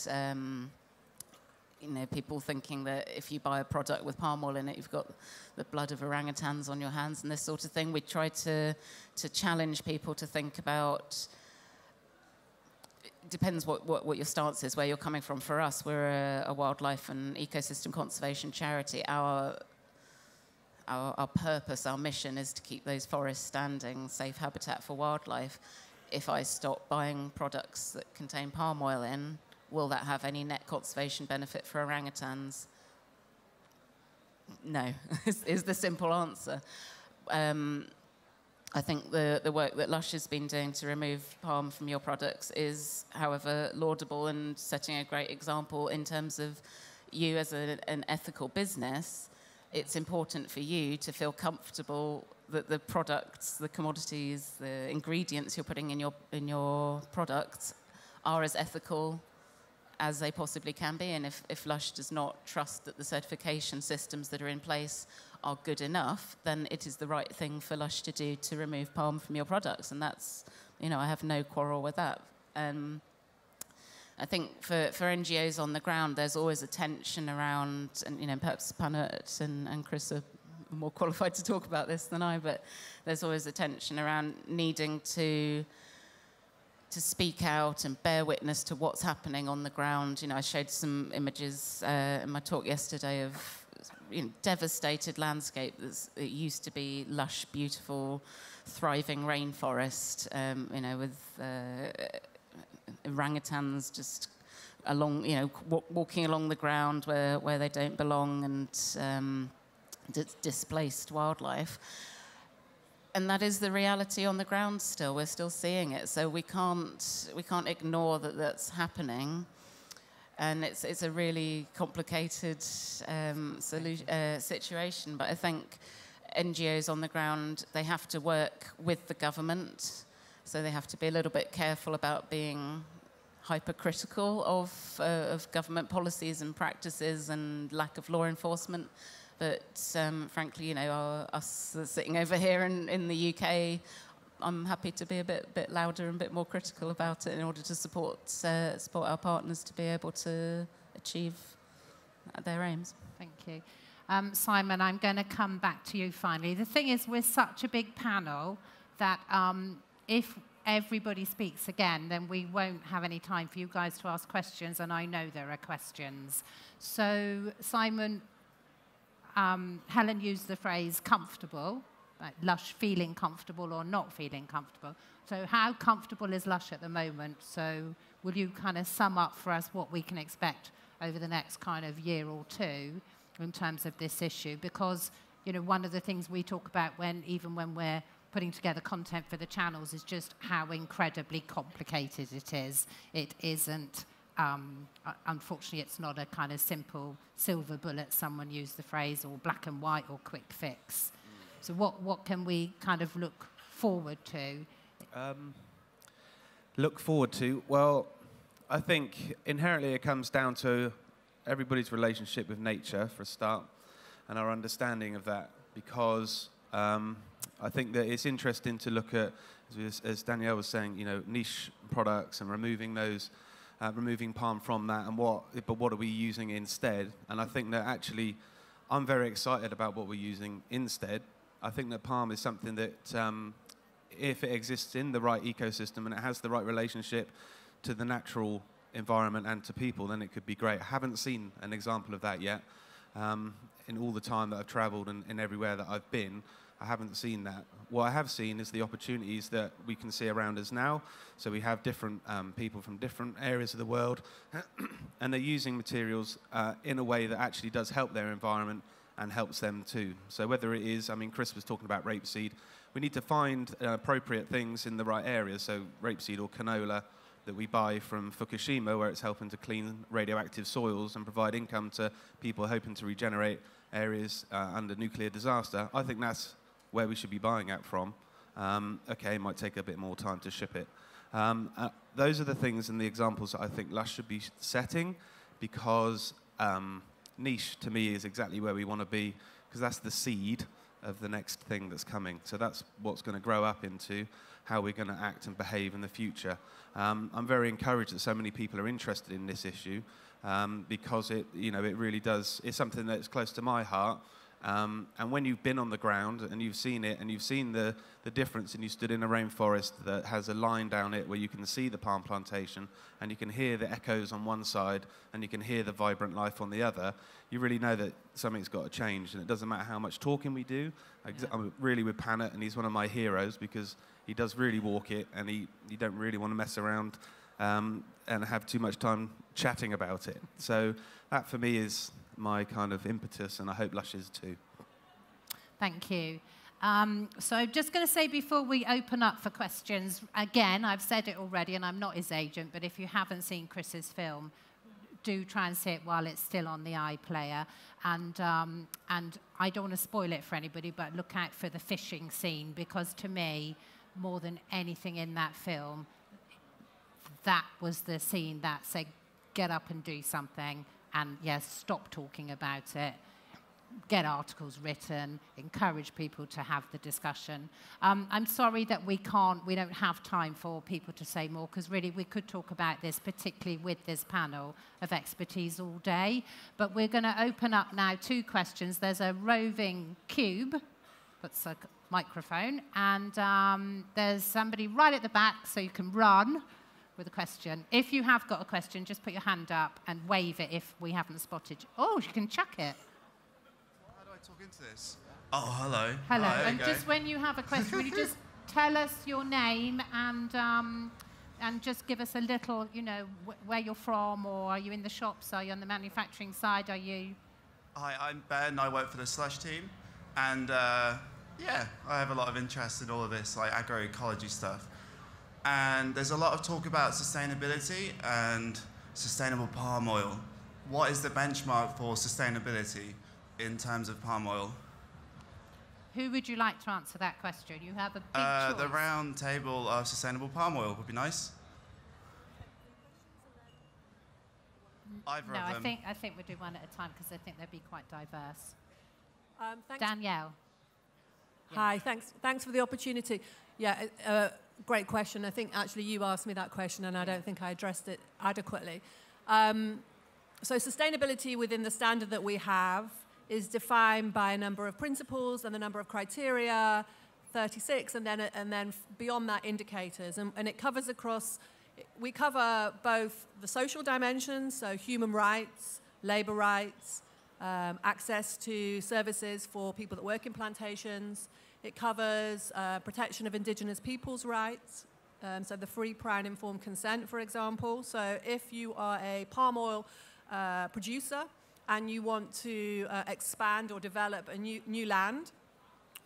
H: people thinking that if you buy a product with palm oil in it, you've got the blood of orangutans on your hands and this sort of thing. We try to challenge people to think about. It depends what your stance is, where you're coming from. For us, we're a wildlife and ecosystem conservation charity. Our purpose, our mission is to keep those forests standing, safe habitat for wildlife. if I stop buying products that contain palm oil in, will that have any net conservation benefit for orangutans? No, is the simple answer. I think the work that Lush has been doing to remove palm from your products is, however, laudable and setting a great example in terms of you as an ethical business. It's important for you to feel comfortable that the products, the commodities, the ingredients you're putting in your products are as ethical as they possibly can be. And if Lush does not trust that the certification systems that are in place are good enough, then it is the right thing for Lush to do to remove palm from your products. And that's, I have no quarrel with that. I think for NGOs on the ground, there's always a tension around, and perhaps Panut and Chris are more qualified to talk about this than I, but there's always a tension around needing to speak out and bear witness to what's happening on the ground. I showed some images in my talk yesterday of devastated landscape. It used to be lush, beautiful, thriving rainforest, with orangutans just along, walking along the ground where they don't belong, and displaced wildlife. And that is the reality on the ground still. We're still seeing it. So we can't ignore that that's happening. And it's a really complicated situation. But I think NGOs on the ground, they have to work with the government. So they have to be a little bit careful about being hypercritical of government policies and practices and lack of law enforcement. But frankly, us sitting over here in the UK, I'm happy to be a bit louder and a bit more critical about it in order to support our partners to be able to achieve their aims.
A: Thank you. Simon, I'm going to come back to you finally. The thing is, we're such a big panel that if everybody speaks again, then we won't have any time for you guys to ask questions, and I know there are questions. So, Simon, Helen used the phrase comfortable, like Lush feeling comfortable or not feeling comfortable. So how comfortable is Lush at the moment? So will you kind of sum up for us what we can expect over the next kind of year or two in terms of this issue? Because, one of the things we talk about even when we're putting together content for the channels is just how incredibly complicated it is. It isn't... unfortunately, it's not a kind of simple silver bullet, someone used the phrase, or black and white, or quick fix. So what can we kind of look forward to?
F: Look forward to? Well, I think inherently it comes down to everybody's relationship with nature, for a start, and our understanding of that, because I think that it's interesting to look at, as Danielle was saying, niche products and removing those removing palm from that, and what are we using instead? And I think that actually, I'm very excited about what we're using instead. I think that palm is something that, if it exists in the right ecosystem and it has the right relationship to the natural environment and to people, then it could be great. I haven't seen an example of that yet. In all the time that I've traveled and everywhere that I've been, I haven't seen that. What I have seen is the opportunities that we can see around us now. So we have different people from different areas of the world, and they're using materials in a way that actually does help their environment and helps them too. So whether it is, Chris was talking about rapeseed, we need to find appropriate things in the right areas. So rapeseed or canola that we buy from Fukushima, where it's helping to clean radioactive soils and provide income to people hoping to regenerate areas under nuclear disaster. I think that's where we should be buying it from. Okay, it might take a bit more time to ship it. Those are the things and the examples that I think Lush should be setting, because niche, to me, is exactly where we want to be, because that's the seed of the next thing that's coming. So that's what's going to grow up into how we're going to act and behave in the future. I'm very encouraged that so many people are interested in this issue, because it really does. It's something that's close to my heart, And when you've been on the ground and you've seen it and you've seen the difference and you stood in a rainforest that has a line down it where you can see the palm plantation and you can hear the echoes on one side and you can hear the vibrant life on the other, you really know that something's got to change. And it doesn't matter how much talking we do. I'm really with Panut, and he's one of my heroes because he does really walk it, and you don't really want to mess around and have too much time chatting about it. So that for me is my kind of impetus, and I hope Lush is too.
A: Thank you. So I'm just going to say before we open up for questions, again, I've said it already, and I'm not his agent, but if you haven't seen Chris's film, do try and see it while it's still on the iPlayer. And I don't want to spoil it for anybody, but look out for the fishing scene, because to me, more than anything in that film, that was the scene that said, get up and do something, and yes, stop talking about it. Get articles written, encourage people to have the discussion. I'm sorry that we don't have time for people to say more, because really we could talk about this, particularly with this panel of expertise all day. But we're going to open up now 2 questions. There's a roving cube, that's a microphone, and there's somebody right at the back, so you can run with a question. If you have got a question, just put your hand up and wave it if we haven't spotted you. Oh, you can chuck it.
J: Talk into this. Oh, hello.
A: Hello.
J: Hi,
A: And just when you have a question, will you just tell us your name and just give us a little, you know, where you're from, or are you in the shops? Are you on the manufacturing side? Are you?
J: Hi, I'm Ben. I work for the Slush team, and yeah, I have a lot of interest in all of this, like agroecology stuff. And there's a lot of talk about sustainability and sustainable palm oil. What is the benchmark for sustainability in terms of palm oil?
A: Who would you like to answer that question? You have a big choice.
J: The round table of sustainable palm oil would be nice. Either
A: no,
J: of them.
A: I think we'll do one at a time, because I think they'll be quite diverse.
C: Thanks.
A: Danielle.
C: Hi, thanks for the opportunity. Yeah, great question. I think actually you asked me that question, and I don't think I addressed it adequately. So sustainability within the standard that we have is defined by a number of principles and a number of criteria, 36, and then beyond that, indicators. And it covers across, we cover both the social dimensions, so human rights, labor rights, access to services for people that work in plantations. It covers protection of indigenous people's rights, so the free, prior, and informed consent, for example. So if you are a palm oil producer and you want to expand or develop a new land,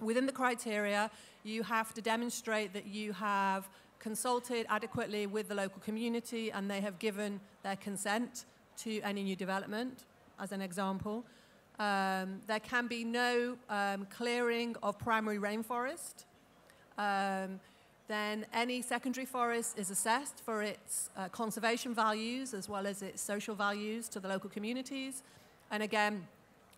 C: within the criteria, you have to demonstrate that you have consulted adequately with the local community and they have given their consent to any new development, as an example. There can be no clearing of primary rainforest. Then any secondary forest is assessed for its conservation values as well as its social values to the local communities. And again,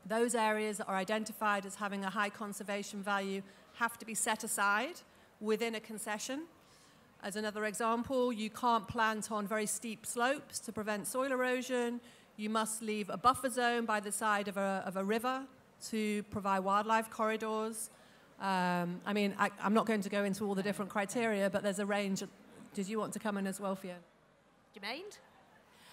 C: those areas that are identified as having a high conservation value have to be set aside within a concession. As another example, you can't plant on very steep slopes to prevent soil erosion. You must leave a buffer zone by the side of a river to provide wildlife corridors. I mean, I'm not going to go into all the different criteria, but there's a range. Did you want to come in as well, Fiona?
G: Do you mind?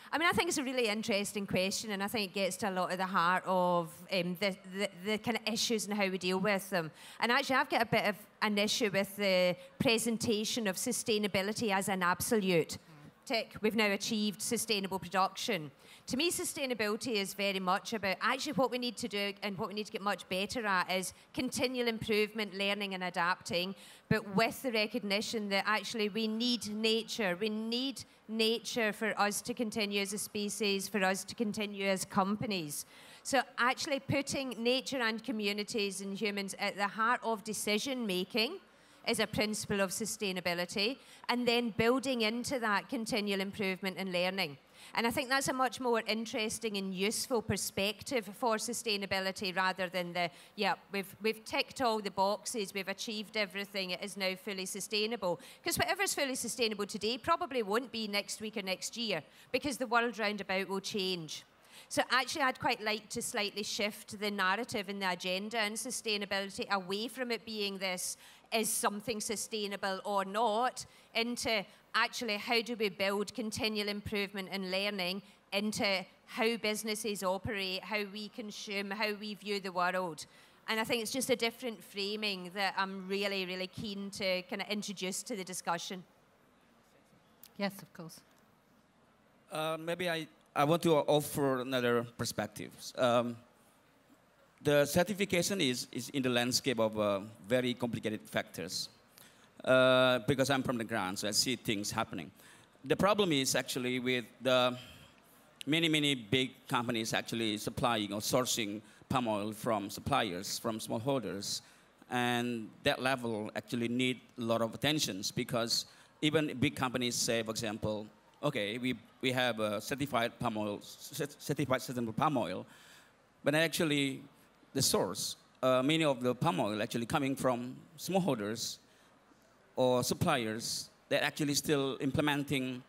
G: I mean, I think it's a really interesting question, and I think it gets to a lot of the heart of the kind of issues and how we deal with them. And actually, I've got a bit of an issue with the presentation of sustainability as an absolute. Tick, we've now achieved sustainable production. To me, sustainability is very much about actually what we need to do and what we need to get much better at is continual improvement, learning and adapting, but with the recognition that actually we need nature. We need nature for us to continue as a species, for us to continue as companies. So actually putting nature and communities and humans at the heart of decision making is a principle of sustainability, and then building into that continual improvement and learning. And I think that's a much more interesting and useful perspective for sustainability rather than the, yeah, we've ticked all the boxes, we've achieved everything, it is now fully sustainable. Because whatever's fully sustainable today probably won't be next week or next year, because the world round about will change. So actually, I'd quite like to slightly shift the narrative and the agenda and sustainability away from it being this, is something sustainable or not, into actually how do we build continual improvement and learning into how businesses operate, how we consume, how we view the world. And I think it's just a different framing that I'm really, really keen to kind of introduce to the discussion.
A: Yes, of course.
E: Maybe I want to offer another perspective. The certification is in the landscape of very complicated factors. Because I'm from the ground, so I see things happening. The problem is actually with the many big companies actually supplying or sourcing palm oil from suppliers, from smallholders. And that level actually need a lot of attention because even big companies say, for example, okay, we have a certified palm oil, certified sustainable palm oil, but actually the source, many of the palm oil actually coming from smallholders or suppliers that actually still implementing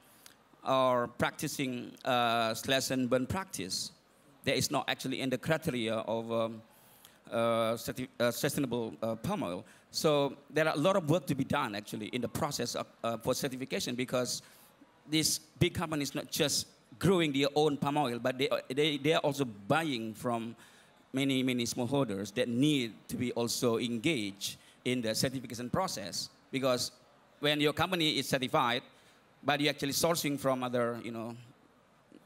E: or practicing slash and burn practice that is not actually in the criteria of sustainable palm oil. So there are a lot of work to be done actually in the process of, for certification because these big companies not just growing their own palm oil, but they are also buying from many smallholders that need to be also engaged in the certification process. Because when your company is certified, but you're actually sourcing from other,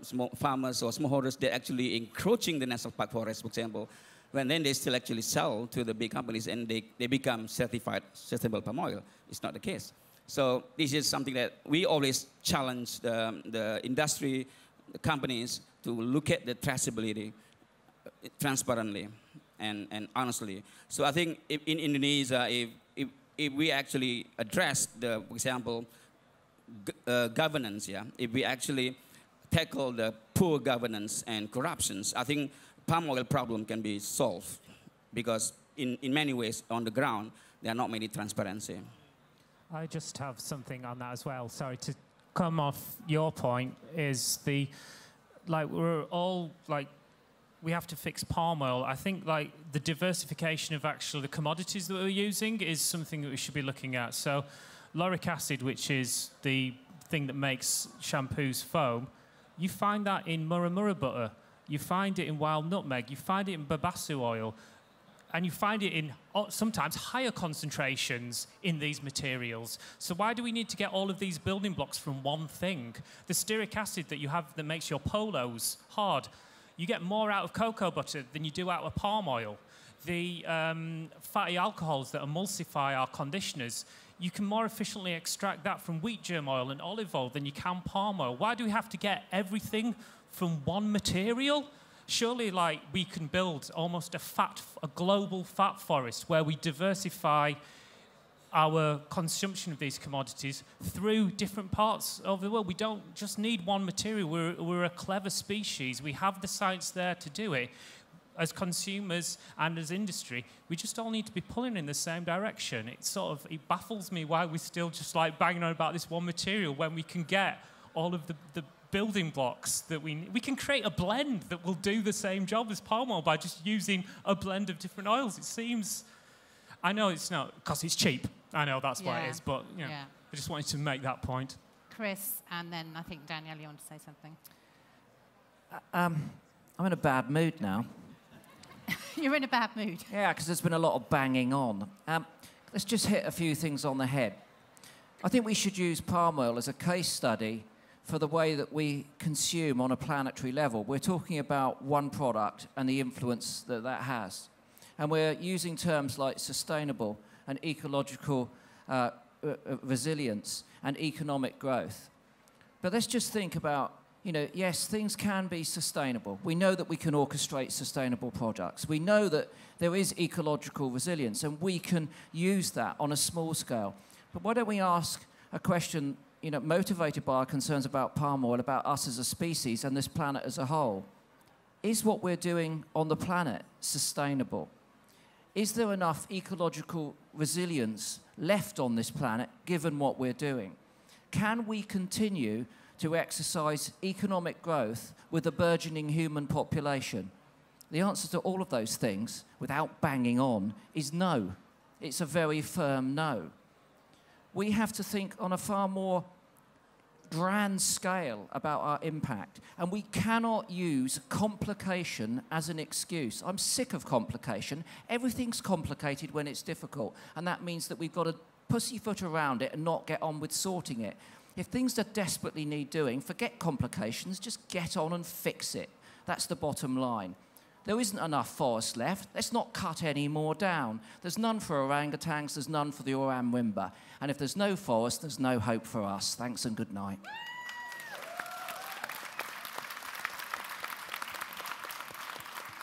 E: small farmers or smallholders, they're actually encroaching the national park forest, for example, when then they still actually sell to the big companies and they become certified sustainable palm oil. It's not the case. So this is something that we always challenge the industry, the companies to look at the traceability transparently and honestly. So I think in Indonesia, if we actually address the, for example, governance, if we actually tackle the poor governance and corruptions, I think palm oil problem can be solved because in many ways on the ground, there are not many transparency.
I: I just have something on that as well. Sorry, to come off your point is we're all we have to fix palm oil. I think the diversification of actually the commodities that we're using is something that we should be looking at. So lauric acid, which is the thing that makes shampoos foam, you find that in murra butter, you find it in wild nutmeg, you find it in babasu oil, and you find it in sometimes higher concentrations in these materials. So why do we need to get all of these building blocks from one thing? The stearic acid that you have that makes your polos hard, you get more out of cocoa butter than you do out of palm oil. The fatty alcohols that emulsify our conditioners, you can more efficiently extract that from wheat germ oil and olive oil than you can palm oil. Why do we have to get everything from one material? Surely, we can build almost a global fat forest where we diversify our consumption of these commodities through different parts of the world. We don't just need one material. We're a clever species. We have the science there to do it. As consumers and as industry, we just all need to be pulling in the same direction. It baffles me why we're still just banging on about this one material when we can get all of the building blocks that we can create a blend that will do the same job as palm oil by just using a blend of different oils. It seems, I know it's not, because it's cheap. I know that's why it is, but I just wanted to make that point.
A: Chris, and then I think Danielle, you want to say something?
B: I'm in a bad mood now.
A: You're in a bad mood.
B: Yeah, because there's been a lot of banging on. Let's just hit a few things on the head. I think we should use palm oil as a case study for the way that we consume on a planetary level. We're talking about one product and the influence that that has. And we're using terms like sustainable and ecological resilience and economic growth. But let's just think about, yes, things can be sustainable. We know that we can orchestrate sustainable products. We know that there is ecological resilience, and we can use that on a small scale. But why don't we ask a question, motivated by our concerns about palm oil, about us as a species and this planet as a whole? Is what we're doing on the planet sustainable? Is there enough ecological resilience left on this planet, given what we're doing? Can we continue to exercise economic growth with a burgeoning human population? The answer to all of those things, without banging on, is no. It's a very firm no. We have to think on a far more grand scale about our impact, and we cannot use complication as an excuse. I'm sick of complication. Everything's complicated when it's difficult, and that means that we've got to pussyfoot around it and not get on with sorting it. If things that desperately need doing, forget complications, just get on and fix it. That's the bottom line. There isn't enough forest left. Let's not cut any more down. There's none for orangutans, there's none for the Orang Wimba. And if there's no forest, there's no hope for us. Thanks and good night.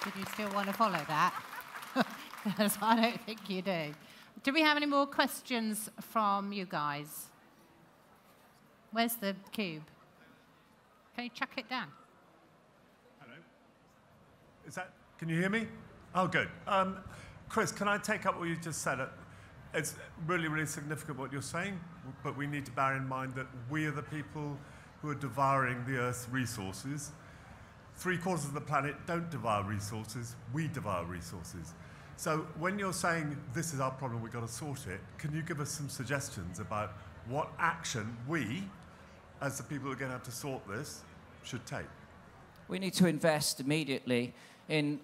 A: Did you still want to follow that? Because I don't think you do. Do we have any more questions from you guys? Where's the cube? Can you chuck it down?
K: Can you hear me? Oh, good. Chris, can I take up what you just said? It's really, really significant what you're saying, but we need to bear in mind that we are the people who are devouring the Earth's resources. 3/4 of the planet don't devour resources, we devour resources. So when you're saying this is our problem, we've got to sort it, can you give us some suggestions about what action we, as the people who are going to have to sort this, should take?
B: We need to invest immediately in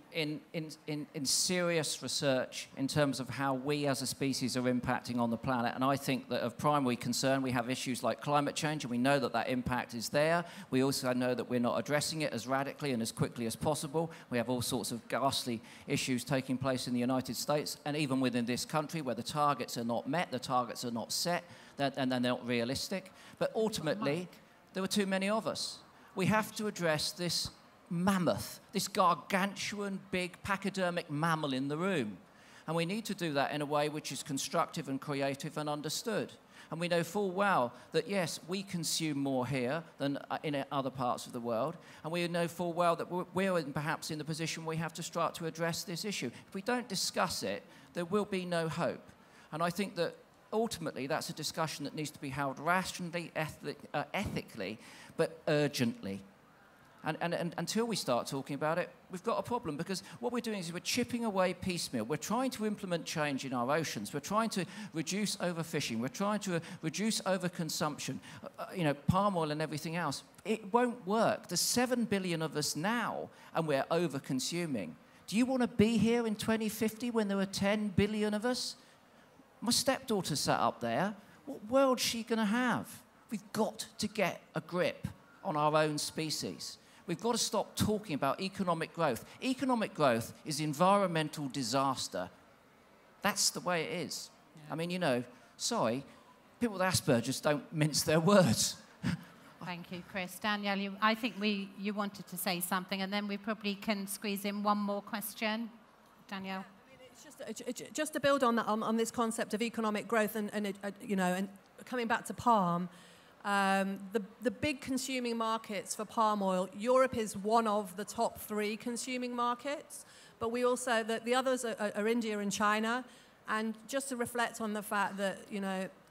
B: serious research in terms of how we as a species are impacting on the planet. And I think that of primary concern, we have issues like climate change, and we know that that impact is there. We also know that we're not addressing it as radically and as quickly as possible. We have all sorts of ghastly issues taking place in the United States, and even within this country, where the targets are not met, the targets are not set, and they're not realistic. But ultimately, there were too many of us. We have to address this mammoth, this gargantuan, big pachydermic mammal in the room. And we need to do that in a way which is constructive and creative and understood. And we know full well that, yes, we consume more here than in other parts of the world. And we know full well that we're perhaps in the position we have to start to address this issue. If we don't discuss it, there will be no hope. And I think that ultimately that's a discussion that needs to be held rationally, ethically, but urgently. And until we start talking about it, we've got a problem, because what we're doing is we're chipping away piecemeal. We're trying to implement change in our oceans. We're trying to reduce overfishing. We're trying to reduce overconsumption, palm oil and everything else. It won't work. There's 7 billion of us now, and we're over-consuming. Do you want to be here in 2050 when there are 10 billion of us? My stepdaughter sat up there. What world's she going to have? We've got to get a grip on our own species. We've got to stop talking about economic growth. Economic growth is environmental disaster. That's the way it is. Yeah. I mean, sorry, people with Asperger's don't mince their words.
A: Thank you, Chris. Danielle, I think you wanted to say something, and then we probably can squeeze in one more question. Danielle?
C: It's just to build on that, on this concept of economic growth and coming back to palm, the big consuming markets for palm oil, Europe is one of the top 3 consuming markets, but we also, the others are India and China. And just to reflect on the fact that,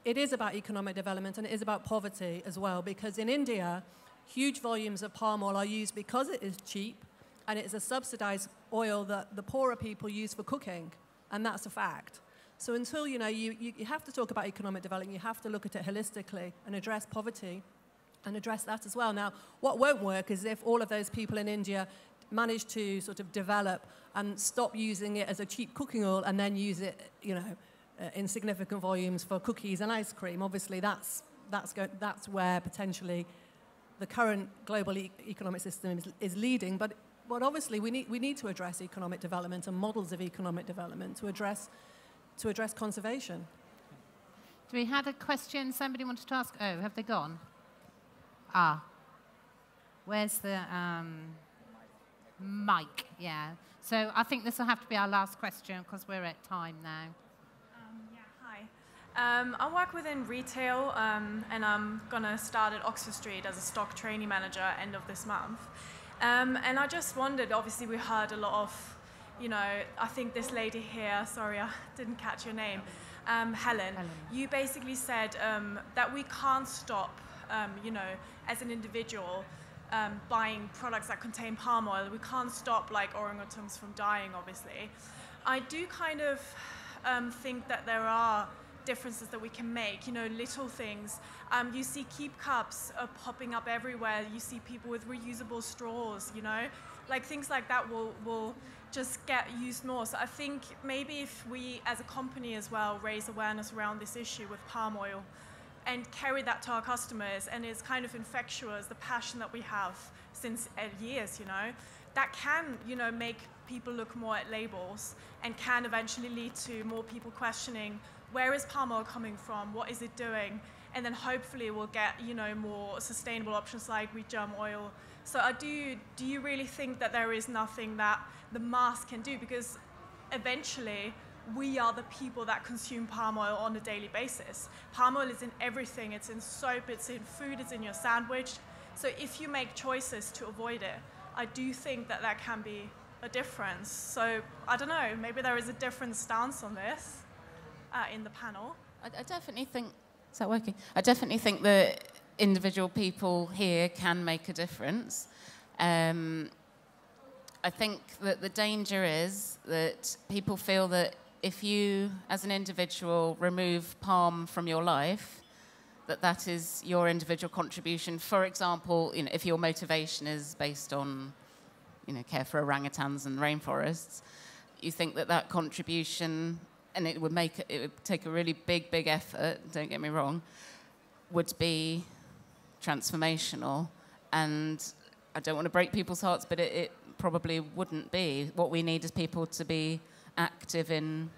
C: it is about economic development and it is about poverty as well, because in India, huge volumes of palm oil are used because it is cheap, and it is a subsidized oil that the poorer people use for cooking, and that's a fact. So until, you have to talk about economic development, you have to look at it holistically and address poverty and address that as well. Now, what won't work is if all of those people in India manage to sort of develop and stop using it as a cheap cooking oil and then use it, in significant volumes for cookies and ice cream. Obviously, that's where potentially the current global economic system is leading. But obviously, we need to address economic development and models of economic development to address conservation.
A: Do we have a question somebody wanted to ask? Oh, have they gone? Where's the mic? Yeah. So I think this will have to be our last question because we're at time now.
L: Hi. I work within retail, and I'm going to start at Oxford Street as a stock trainee manager end of this month. And I just wondered, obviously we heard a lot of, I think this lady here, sorry, I didn't catch your name, Helen, you basically said that we can't stop you know, as an individual, buying products that contain palm oil. We can't stop like orangutans from dying, obviously. I do kind of think that there are differences that we can make, you know, little things. You see keep cups popping up everywhere. You see people with reusable straws, you know, like things like that will just get used more. So I think maybe if we as a company as well raise awareness around this issue with palm oil and carry that to our customers, and it's kind of infectious, the passion that we have since years, you know, that can, you know, make people look more at labels and can eventually lead to more people questioning, where is palm oil coming from? What is it doing? And then hopefully we'll get, you know, more sustainable options like wheat germ oil. So do you really think that there is nothing that the mass can do? Because eventually we are the people that consume palm oil on a daily basis. Palm oil is in everything. It's in soap, it's in food, it's in your sandwich. So if you make choices to avoid it, I do think that that can be a difference. So I don't know, maybe there is a different stance on this in the panel.
H: I definitely think, is that working? I definitely think that individual people here can make a difference. I think that the danger is that people feel that if you, as an individual, remove palm from your life, that is your individual contribution. For example, you know, if your motivation is based on, you know, care for orangutans and rainforests, you think that that contribution, and it would take a really big effort, don't get me wrong, would be transformational. And I don't want to break people's hearts, but it probably wouldn't be. What we need is people to be active in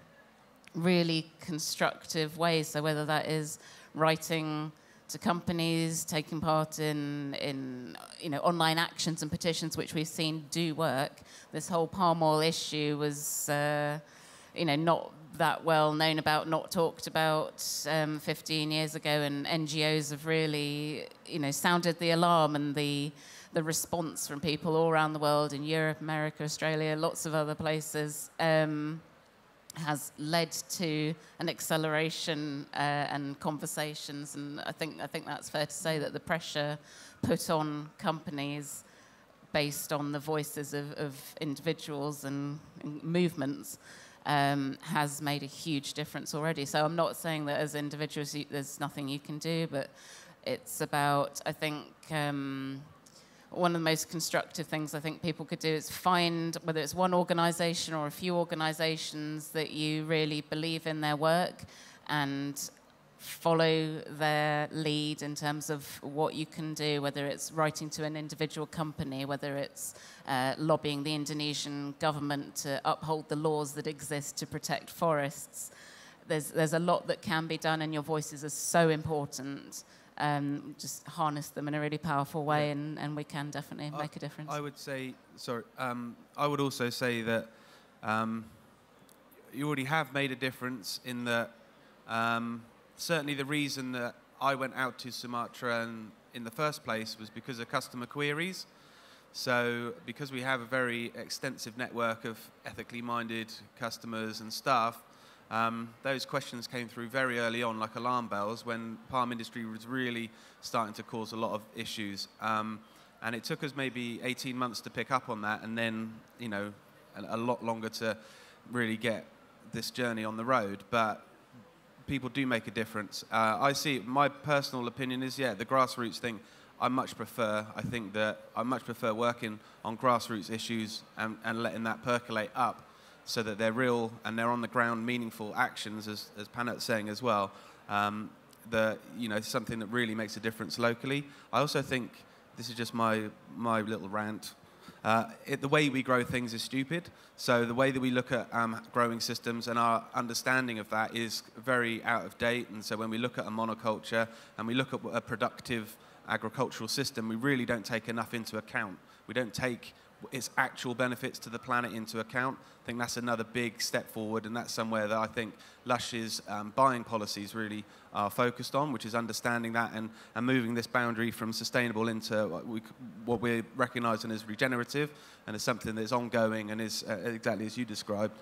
H: really constructive ways. So whether that is writing to companies, taking part in you know, online actions and petitions, which we've seen do work. This whole palm oil issue was you know, not that well known about, not talked about 15 years ago, and NGOs have really, you know, sounded the alarm, and the response from people all around the world, in Europe, America, Australia, lots of other places, has led to an acceleration and conversations. And I think that's fair to say that the pressure put on companies based on the voices of individuals and movements has made a huge difference already. So I'm not saying that as individuals there's nothing you can do, but it's about, I think, one of the most constructive things I think people could do is find, whether it's one organisation or a few organisations that you really believe in their work, and follow their lead in terms of what you can do, whether it's writing to an individual company, whether it's lobbying the Indonesian government to uphold the laws that exist to protect forests. There's a lot that can be done, and your voices are so important. Just harness them in a really powerful way, and we can definitely make a difference.
F: I would say, I would also say that you already have made a difference in that. Certainly the reason that I went out to Sumatra in the first place was because of customer queries. So because we have a very extensive network of ethically minded customers and staff, those questions came through very early on, like alarm bells, when palm industry was really starting to cause a lot of issues. And it took us maybe 18 months to pick up on that, and then, you know, a lot longer to really get this journey on the road. But people do make a difference. I see, my personal opinion is, the grassroots thing, I much prefer. I think that I much prefer working on grassroots issues and letting that percolate up, so that they're real and they're on the ground, meaningful actions, as Panut's saying as well, that, you know, something that really makes a difference locally. I also think, this is just my little rant, the way we grow things is stupid. So the way that we look at growing systems and our understanding of that is very out of date. And so when we look at a monoculture and we look at a productive agricultural system, we really don't take enough into account. We don't take its actual benefits to the planet into account. I think that's another big step forward, and that's somewhere that I think Lush's buying policies really are focused on, which is understanding that and moving this boundary from sustainable into what we're recognising as regenerative, and as something that's ongoing and is exactly as you described,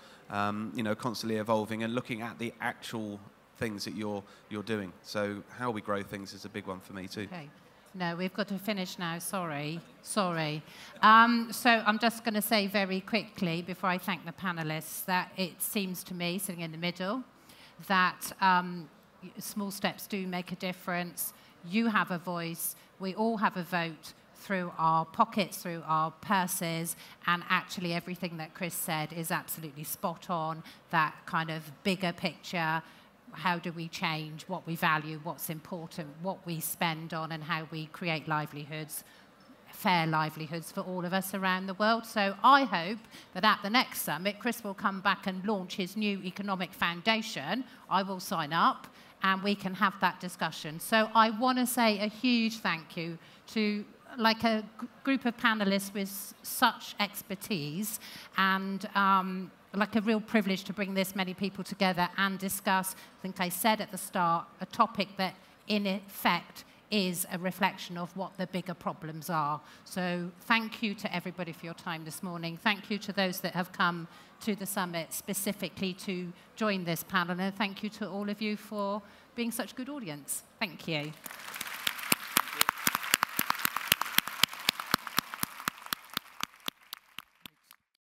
F: you know, constantly evolving, and looking at the actual things that you're doing. So how we grow things is a big one for me too.
A: Okay. No, we've got to finish now. Sorry. So I'm just going to say very quickly, before I thank the panelists, that it seems to me, sitting in the middle, that small steps do make a difference. You have a voice. We all have a vote through our pockets, through our purses, and actually everything that Chris said is absolutely spot on, that kind of bigger picture. How do we change what we value, what's important, what we spend on, and how we create livelihoods, fair livelihoods for all of us around the world. So I hope that at the next summit, Chris will come back and launch his new economic foundation. I will sign up, and we can have that discussion. So I want to say a huge thank you to like a group of panelists with such expertise, and like a real privilege to bring this many people together and discuss, I think I said at the start, a topic that in effect is a reflection of what the bigger problems are. So thank you to everybody for your time this morning. Thank you to those that have come to the summit specifically to join this panel, and thank you to all of you for being such a good audience. Thank you.